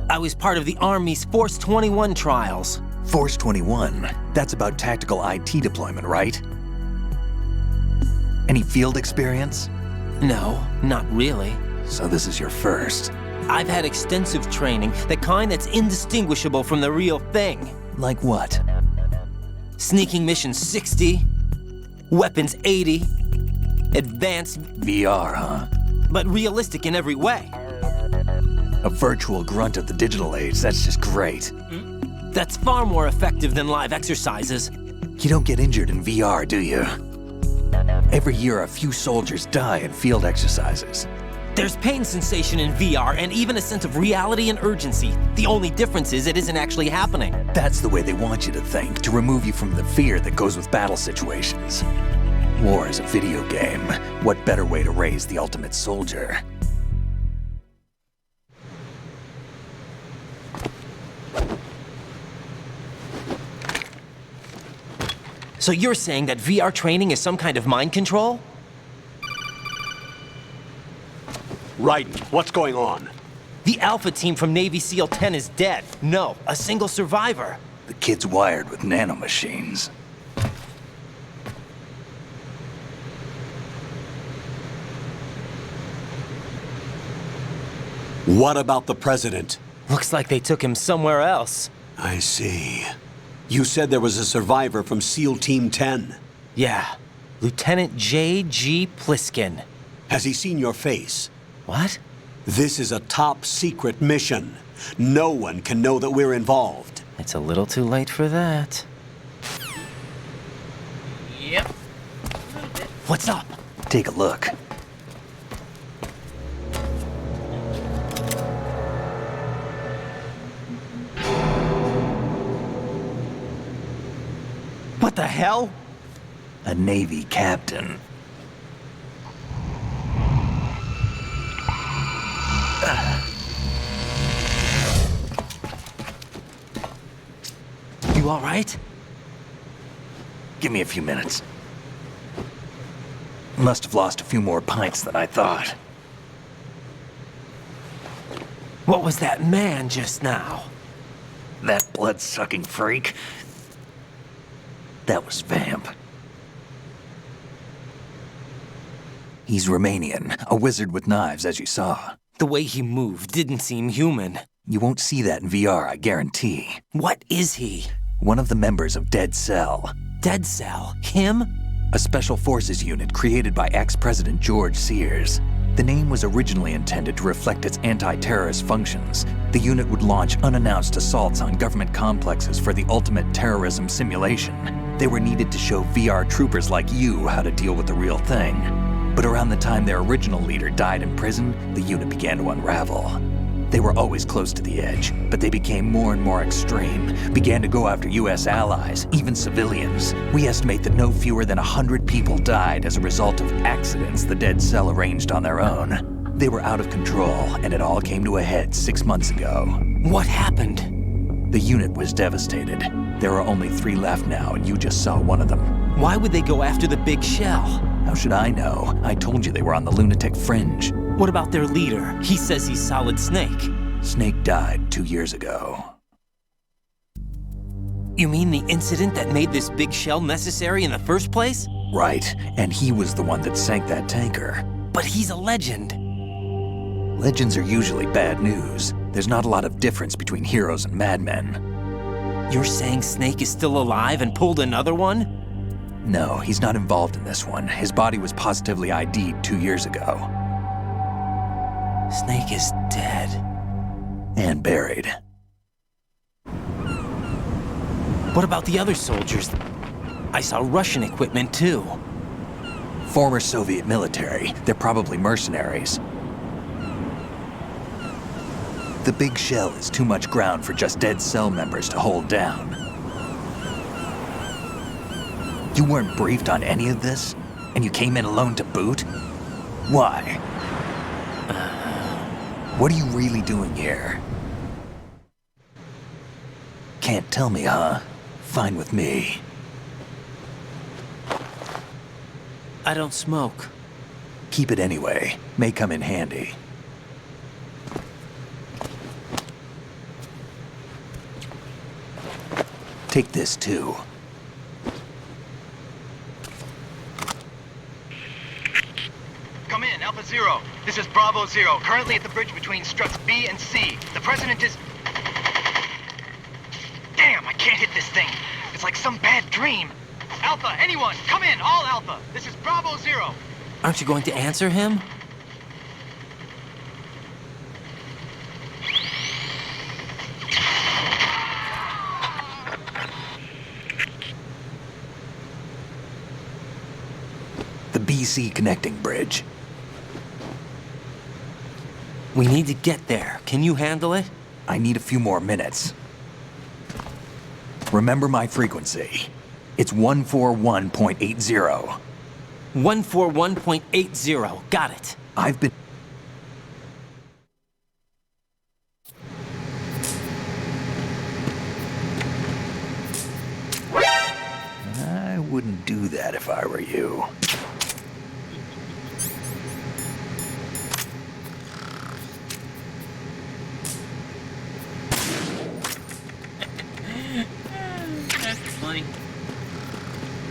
I was part of the Army's Force 21 trials. Force 21? That's about tactical IT deployment, right? Any field experience? No, not really. So this is your first. I've had extensive training, the kind that's indistinguishable from the real thing. Like what? Sneaking mission 60, weapons 80, advanced... VR, huh? But realistic in every way. A virtual grunt of the digital age, that's just great. That's far more effective than live exercises. You don't get injured in VR, do you? Every year, a few soldiers die in field exercises. There's pain sensation in VR and even a sense of reality and urgency. The only difference is it isn't actually happening. That's the way they want you to think, to remove you from the fear that goes with battle situations. War is a video game. What better way to raise the ultimate soldier? So you're saying that VR training is some kind of mind control? Raiden, what's going on? The Alpha team from Navy SEAL 10 is dead. No, a single survivor. The kid's wired with nanomachines. What about the president? Looks like they took him somewhere else. I see. You said there was a survivor from SEAL Team 10. Yeah, Lieutenant J.G. Pliskin. Has he seen your face? What? This is a top secret mission. No one can know that we're involved. It's a little too late for that. Yep. What's up? Take a look. What the hell? A Navy captain. You all right? Give me a few minutes. Must have lost a few more pints than I thought. What was that man just now? That blood-sucking freak? That was Vamp. He's Romanian, a wizard with knives, as you saw. The way he moved didn't seem human. You won't see that in VR, I guarantee. What is he? One of the members of Dead Cell. Dead Cell? Him? A special forces unit created by ex-President George Sears. The name was originally intended to reflect its anti-terrorist functions. The unit would launch unannounced assaults on government complexes for the ultimate terrorism simulation. They were needed to show VR troopers like you how to deal with the real thing. But around the time their original leader died in prison, the unit began to unravel. They were always close to the edge, but they became more and more extreme, began to go after US allies, even civilians. We estimate that no fewer than 100 people died as a result of accidents the Dead Cell arranged on their own. They were out of control, and it all came to a head 6 months ago. What happened? The unit was devastated. There are only 3 left now, and you just saw one of them. Why would they go after the big shell? How should I know? I told you they were on the lunatic fringe. What about their leader? He says he's Solid Snake. Snake died 2 years ago. You mean the incident that made this big shell necessary in the first place? Right, and he was the one that sank that tanker. But he's a legend. Legends are usually bad news. There's not a lot of difference between heroes and madmen. You're saying Snake is still alive and pulled another one? No, he's not involved in this one. His body was positively ID'd 2 years ago. Snake is dead. And buried. What about the other soldiers? I saw Russian equipment too. Former Soviet military. They're probably mercenaries. The big shell is too much ground for just Dead Cell members to hold down. You weren't briefed on any of this? And you came in alone to boot? Why? What are you really doing here? Can't tell me, huh? Fine with me. I don't smoke. Keep it anyway. May come in handy. Take this too. Come in, Alpha Zero. This is Bravo Zero, currently at the bridge between struts B and C. The President is... Damn, I can't hit this thing. It's like some bad dream. Alpha, anyone, come in, all Alpha. This is Bravo Zero. Aren't you going to answer him? BC connecting bridge. We need to get there. Can you handle it? I need a few more minutes. Remember my frequency. It's 141.80. 141.80. Got it. I've been... I wouldn't do that if I were you. That's funny.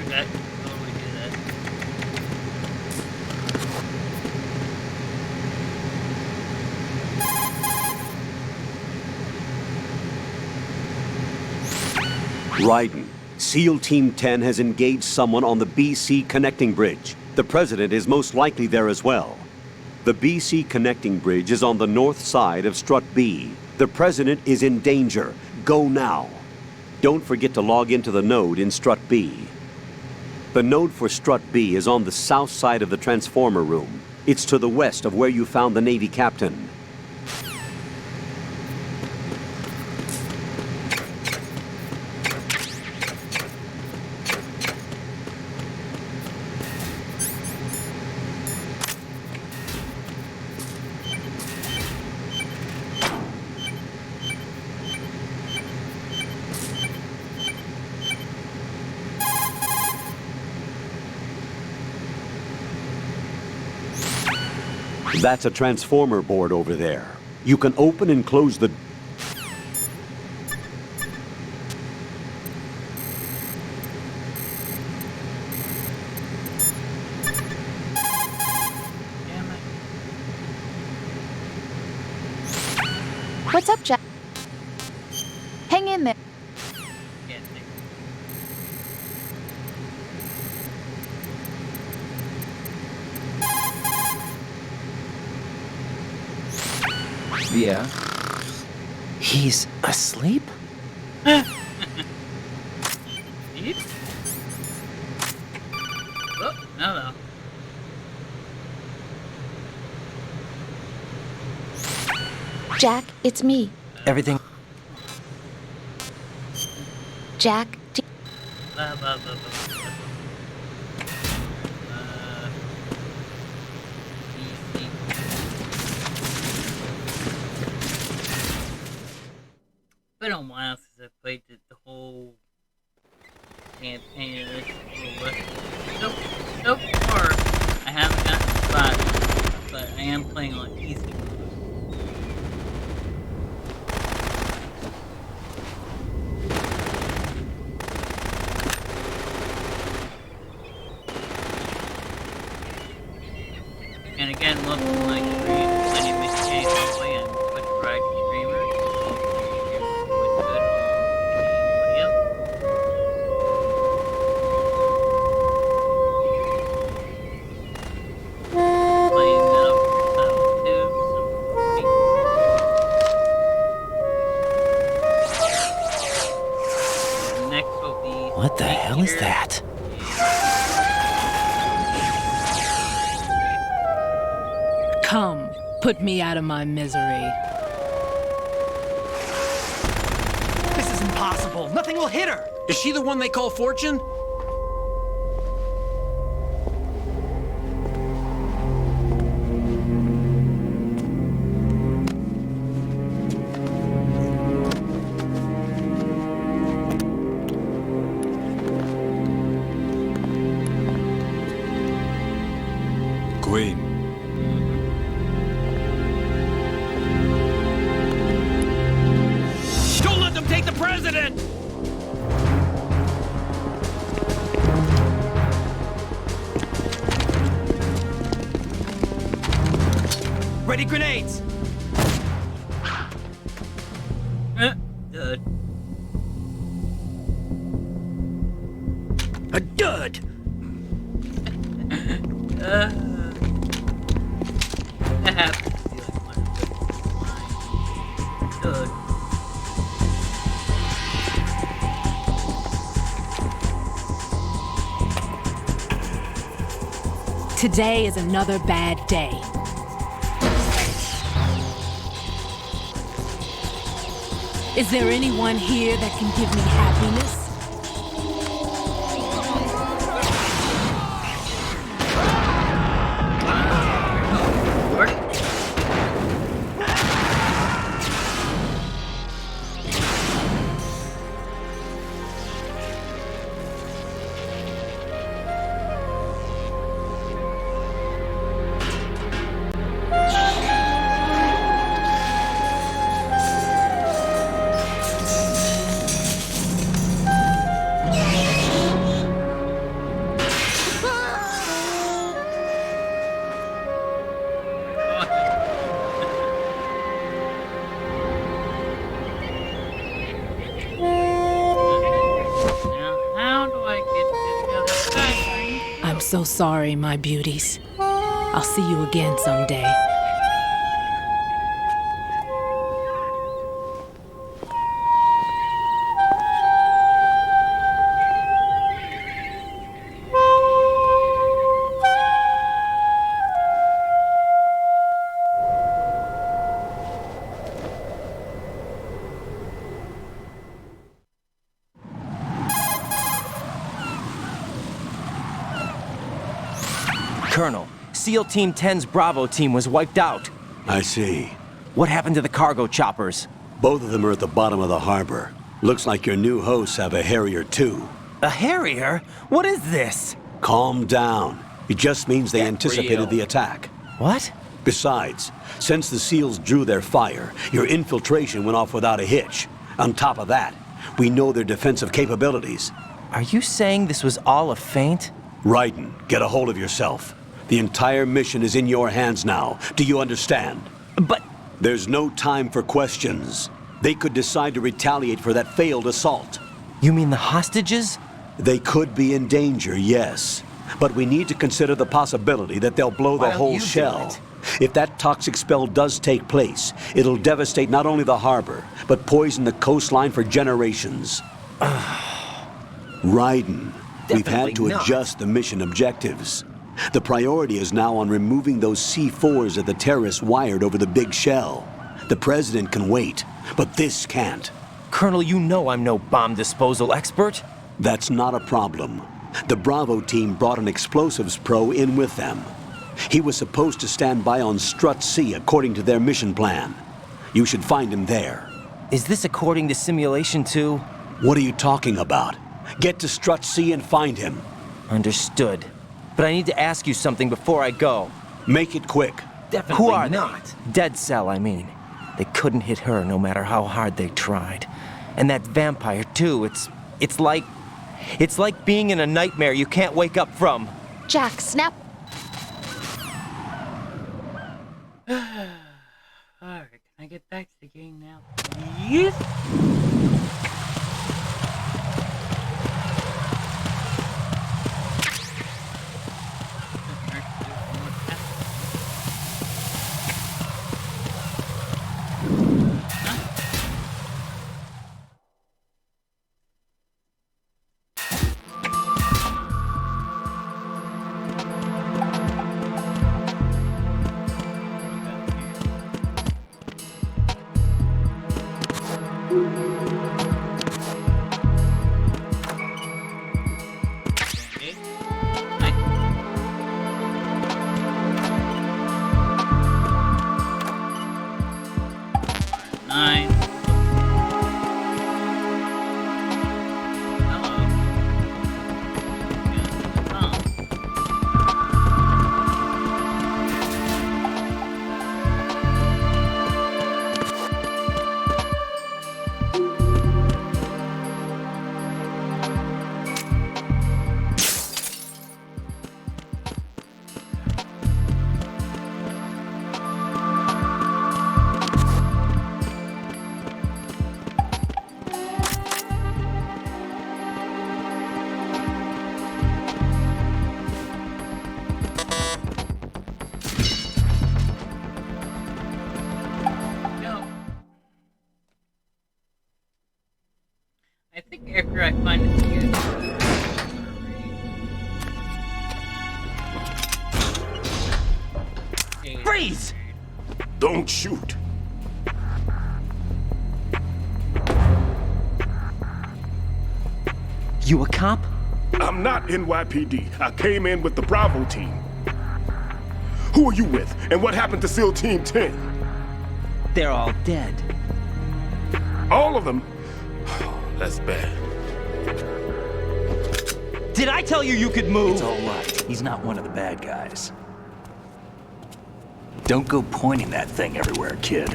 Forgot to totally do that. Ryden, SEAL Team 10 has engaged someone on the BC connecting bridge. The president is most likely there as well. The BC connecting bridge is on the north side of Strut B. The president is in danger. Go now. Don't forget to log into the node in Strut B. The node for Strut B is on the south side of the transformer room. It's to the west of where you found the Navy captain. That's a transformer board over there. You can open and close the... What's up, Jack? Hang in there. Yeah. He's asleep? Sleep? Oh, hello. Jack, it's me. Everything... Jack, Blah, blah, blah, blah, blah. Been a while since I played the whole campaign of this little list. So far, I haven't gotten spot, but I am playing on easy. And again, look at my stream. My name is Jay Holloway. I'm a Twitch variety streamer. What the hell is that? Come, put me out of my misery. This is impossible. Nothing will hit her. Is she the one they call Fortune? Queen. Don't let them take the president! Ready grenades. Dud. A dud. That happens to be like one of the Dud. Today is another bad day. Is there anyone here that can give me happiness? I'm so sorry, my beauties. I'll see you again someday. Colonel, SEAL Team 10's Bravo team was wiped out. I see. What happened to the cargo choppers? Both of them are at the bottom of the harbor. Looks like your new hosts have a Harrier too. A Harrier? What is this? Calm down. It just means they anticipated the attack. What? Besides, since the SEALs drew their fire, your infiltration went off without a hitch. On top of that, we know their defensive capabilities. Are you saying this was all a feint? Raiden, get a hold of yourself. The entire mission is in your hands now. Do you understand? But... There's no time for questions. They could decide to retaliate for that failed assault. You mean the hostages? They could be in danger, yes. But we need to consider the possibility that they'll blow the whole shell. If that toxic spell does take place, it'll devastate not only the harbor, but poison the coastline for generations. Raiden, we've had to adjust the mission objectives. The priority is now on removing those C4s that the terrorists wired over the big shell. The President can wait, but this can't. Colonel, you know I'm no bomb disposal expert. That's not a problem. The Bravo team brought an explosives pro in with them. He was supposed to stand by on Strut C according to their mission plan. You should find him there. Is this according to Simulation 2? What are you talking about? Get to Strut C and find him. Understood. But I need to ask you something before I go. Make it quick. Definitely. Who are not? Dead Cell, I mean. They couldn't hit her no matter how hard they tried. And that vampire, too, it's like being in a nightmare you can't wake up from. Jack, snap. Alright, can I get back to the game now? Yes! Freeze! Don't shoot. You a cop? I'm not NYPD. I came in with the Bravo team. Who are you with? And what happened to SEAL Team 10? They're all dead. All of them? That's bad. Did I tell you you could move? It's all right. He's not one of the bad guys. Don't go pointing that thing everywhere, kid.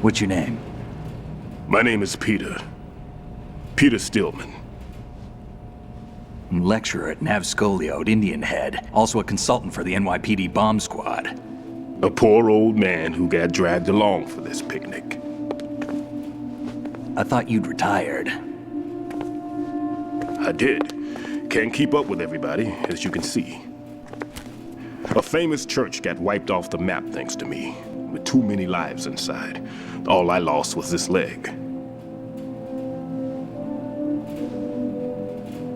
What's your name? My name is Peter. Peter Stillman. Lecturer at Navscolio at Indian Head. Also a consultant for the NYPD bomb squad. A poor old man who got dragged along for this picnic. I thought you'd retired. I did. Can't keep up with everybody, as you can see. A famous church got wiped off the map thanks to me, with too many lives inside. All I lost was this leg.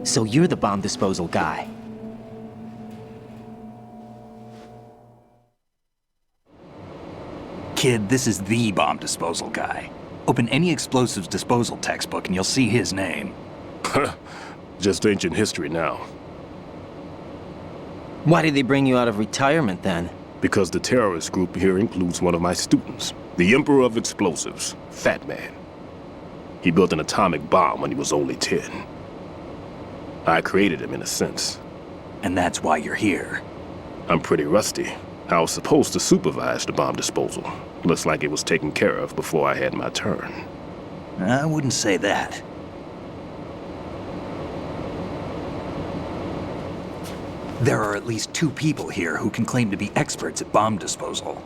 So you're the bomb disposal guy. Kid, this is the bomb disposal guy. Open any explosives disposal textbook and you'll see his name. Just ancient history now. Why did they bring you out of retirement then? Because the terrorist group here includes one of my students, the Emperor of Explosives, Fat Man. He built an atomic bomb when he was only 10. I created him in a sense. And that's why you're here. I'm pretty rusty. I was supposed to supervise the bomb disposal. Looks like it was taken care of before I had my turn. I wouldn't say that. There are at least 2 people here who can claim to be experts at bomb disposal.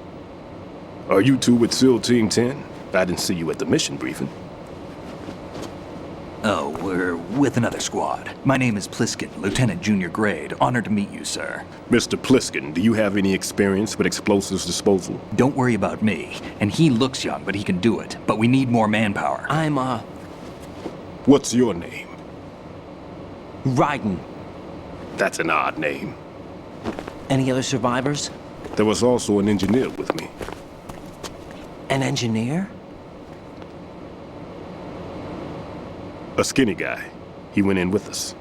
Are you two with SEAL Team 10? I didn't see you at the mission briefing. Oh, we're with another squad. My name is Pliskin, Lieutenant Junior Grade. Honored to meet you, sir. Mr. Pliskin, do you have any experience with explosives disposal? Don't worry about me. And he looks young, but he can do it. But we need more manpower. I'm, What's your name? Raiden. That's an odd name. Any other survivors? There was also an engineer with me. An engineer? A skinny guy. He went in with us.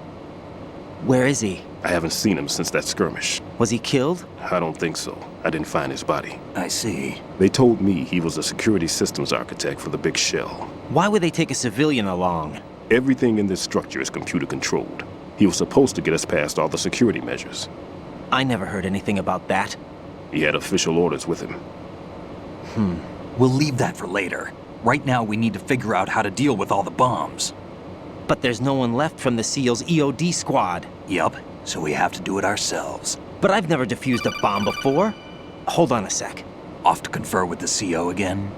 Where is he? I haven't seen him since that skirmish. Was he killed? I don't think so. I didn't find his body. I see. They told me he was a security systems architect for the big shell. Why would they take a civilian along? Everything in this structure is computer controlled. He was supposed to get us past all the security measures. I never heard anything about that. He had official orders with him. We'll leave that for later. Right now, we need to figure out how to deal with all the bombs. But there's no one left from the SEAL's EOD squad. Yup, so we have to do it ourselves. But I've never defused a bomb before. Hold on a sec. Off to confer with the CO again?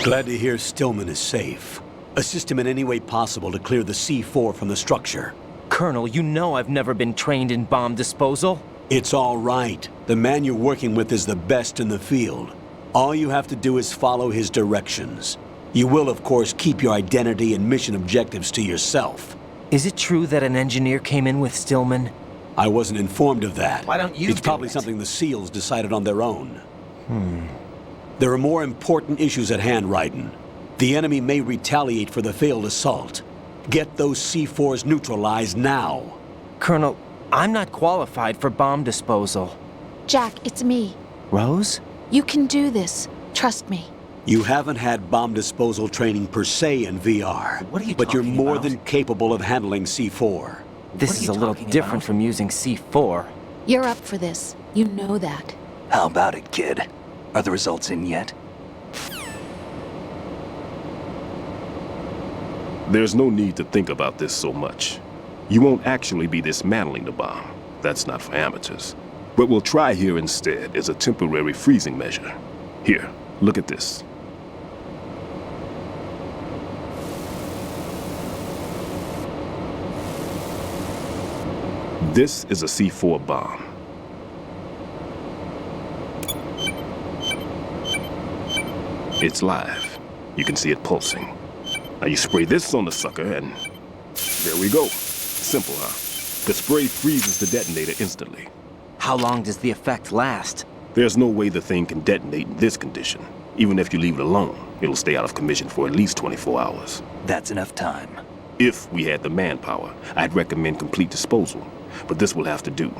Glad to hear Stillman is safe. Assist him in any way possible to clear the C4 from the structure. Colonel, you know I've never been trained in bomb disposal. It's all right. The man you're working with is the best in the field. All you have to do is follow his directions. You will, of course, keep your identity and mission objectives to yourself. Is it true that an engineer came in with Stillman? I wasn't informed of that. Why don't you It's do probably it? something the SEALs decided on their own. There are more important issues at hand, Raiden. The enemy may retaliate for the failed assault. Get those C4s neutralized now. Colonel, I'm not qualified for bomb disposal. Jack, it's me. Rose? You can do this. Trust me. You haven't had bomb disposal training per se in VR. What are you But you're talking more about? than capable of handling C4. This is a little different from using C4. You're up for this. You know that. How about it, kid? Are the results in yet? There's no need to think about this so much. You won't actually be dismantling the bomb. That's not for amateurs. What we'll try here instead is a temporary freezing measure. Here, look at this. This is a C4 bomb. It's live. You can see it pulsing. Now you spray this on the sucker and there we go. Simple, huh? The spray freezes the detonator instantly. How long does the effect last? There's no way the thing can detonate in this condition. Even if you leave it alone, it'll stay out of commission for at least 24 hours. That's enough time. If we had the manpower, I'd recommend complete disposal. But this will have to do.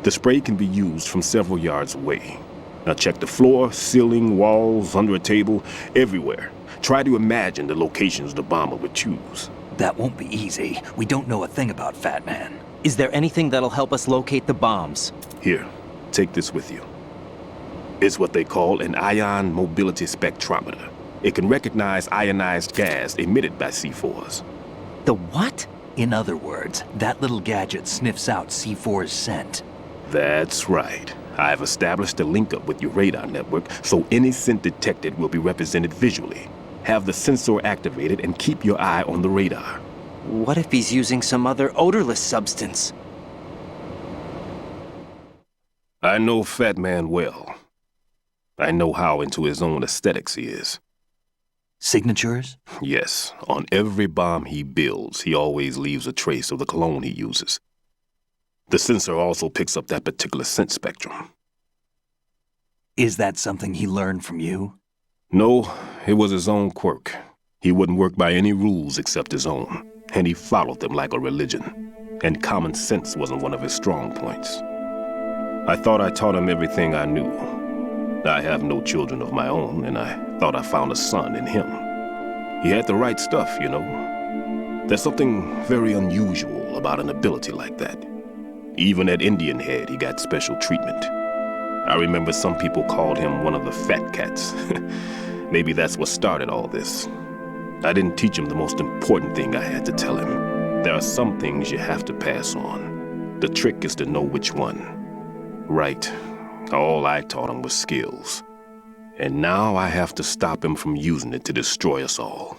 The spray can be used from several yards away. Now check the floor, ceiling, walls, under a table, everywhere. Try to imagine the locations the bomber would choose. That won't be easy. We don't know a thing about Fat Man. Is there anything that'll help us locate the bombs? Here, take this with you. It's what they call an ion mobility spectrometer. It can recognize ionized gas emitted by C4s. The what? In other words, that little gadget sniffs out C4's scent. That's right. I've established a link up with your radar network, so any scent detected will be represented visually. Have the sensor activated and keep your eye on the radar. What if he's using some other odorless substance? I know Fat Man well. I know how into his own aesthetics he is. Signatures? Yes. On every bomb he builds, he always leaves a trace of the cologne he uses. The sensor also picks up that particular scent spectrum. Is that something he learned from you? No, it was his own quirk. He wouldn't work by any rules except his own, and he followed them like a religion. And common sense wasn't one of his strong points. I thought I taught him everything I knew. I have no children of my own, and I thought I found a son in him. He had the right stuff, you know. There's something very unusual about an ability like that. Even at Indian Head, he got special treatment. I remember some people called him one of the fat cats. Maybe that's what started all this. I didn't teach him the most important thing I had to tell him. There are some things you have to pass on. The trick is to know which one. Right. All I taught him was skills. And now I have to stop him from using it to destroy us all.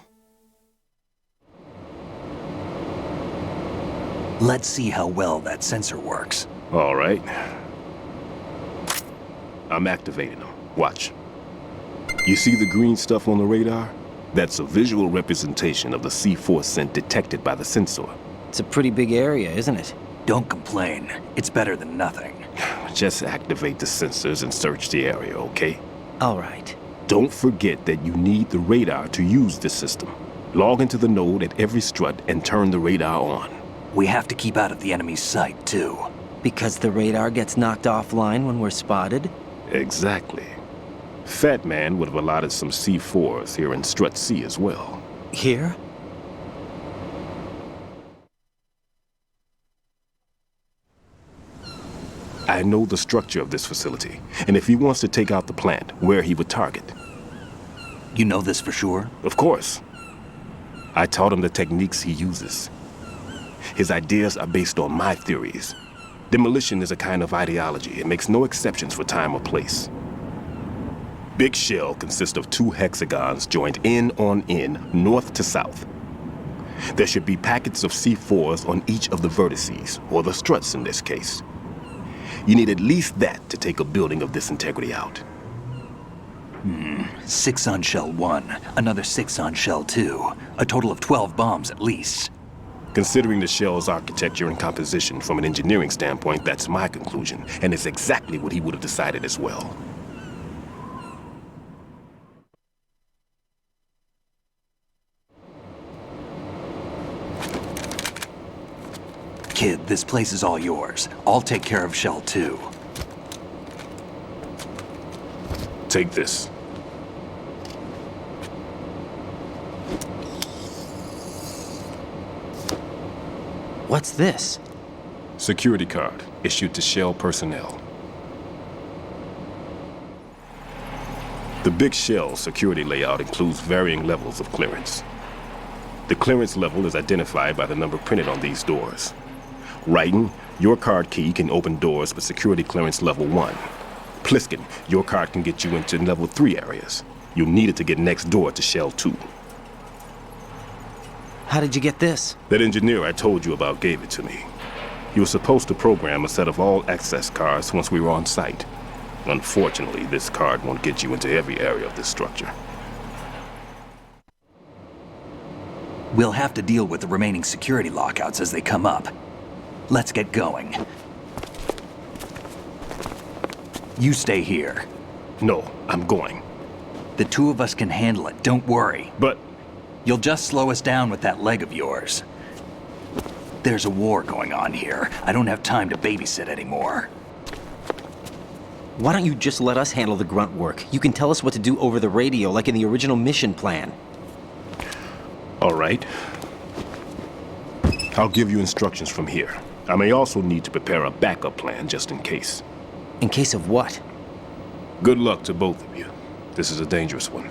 Let's see how well that sensor works. All right. I'm activating them. Watch. You see the green stuff on the radar? That's a visual representation of the C4 scent detected by the sensor. It's a pretty big area, isn't it? Don't complain. It's better than nothing. Just activate the sensors and search the area, okay? All right. Don't forget that you need the radar to use this system. Log into the node at every strut and turn the radar on. We have to keep out of the enemy's sight, too. Because the radar gets knocked offline when we're spotted? Exactly. Fat Man would have allotted some C4s here in Strut C as well. Here? I know the structure of this facility, and if he wants to take out the plant, where he would target. You know this for sure? Of course. I taught him the techniques he uses. His ideas are based on my theories. Demolition is a kind of ideology. It makes no exceptions for time or place. Big shell consists of 2 hexagons joined end on end, north to south. There should be packets of C4s on each of the vertices, or the struts in this case. You need at least that to take a building of this integrity out. 6 on shell 1, another 6 on shell 2. A total of 12 bombs at least. Considering the shell's architecture and composition from an engineering standpoint, that's my conclusion, and it's exactly what he would have decided as well. Kid, this place is all yours. I'll take care of shell 2. Take this. What's this? Security card, issued to Shell personnel. The Big Shell security layout includes varying levels of clearance. The clearance level is identified by the number printed on these doors. Writing, your card key can open doors with security clearance level 1. Pliskin, your card can get you into level 3 areas. You'll need it to get next door to Shell 2. How did you get this? That engineer I told you about gave it to me. He was supposed to program a set of all access cards once we were on site. Unfortunately, this card won't get you into every area of this structure. We'll have to deal with the remaining security lockouts as they come up. Let's get going. You stay here. No, I'm going. The two of us can handle it, don't worry. But... You'll just slow us down with that leg of yours. There's a war going on here. I don't have time to babysit anymore. Why don't you just let us handle the grunt work? You can tell us what to do over the radio, like in the original mission plan. All right. I'll give you instructions from here. I may also need to prepare a backup plan just in case. In case of what? Good luck to both of you. This is a dangerous one.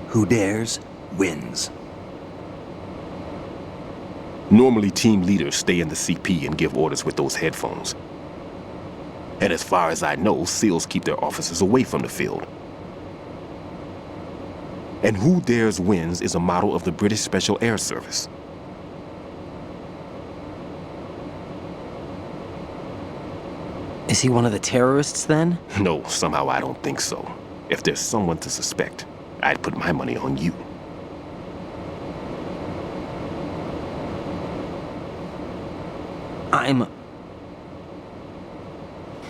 Who dares, wins. Normally, team leaders stay in the CP and give orders with those headphones. And as far as I know, SEALs keep their officers away from the field. And who dares wins is a motto of the British Special Air Service. Is he one of the terrorists, then? No, somehow I don't think so. If there's someone to suspect, I'd put my money on you.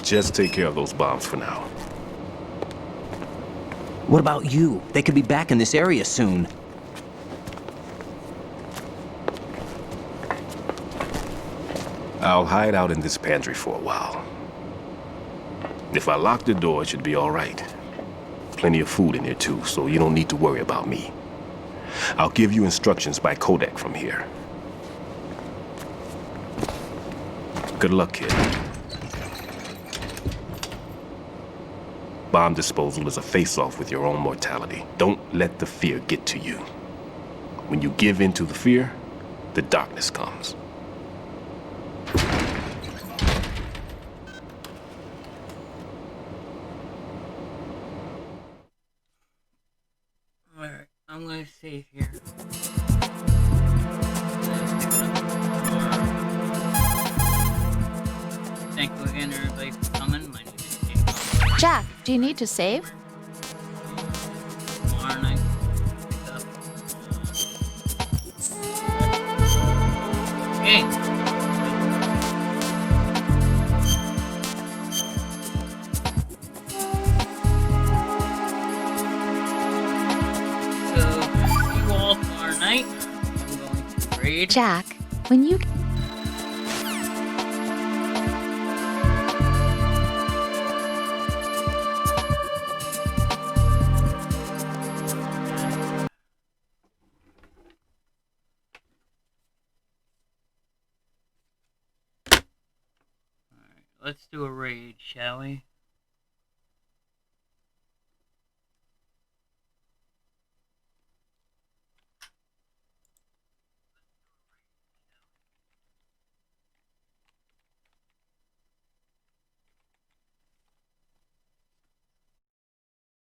Just take care of those bombs for now. What about you? They could be back in this area soon. I'll hide out in this pantry for a while. If I lock the door, it should be all right. Plenty of food in here too, so you don't need to worry about me. I'll give you instructions by Kodak from here. Good luck, kid. Bomb disposal is a face-off with your own mortality. Don't let the fear get to you. When you give in to the fear, the darkness comes. Alright, I'm gonna save here. Thank you again, everybody, for coming. My name is James. Jack, do you need to save? Tomorrow night, pick up. Okay. So, see you all tomorrow night. I'm going to raid. Jack, when you... Let's do a raid, shall we?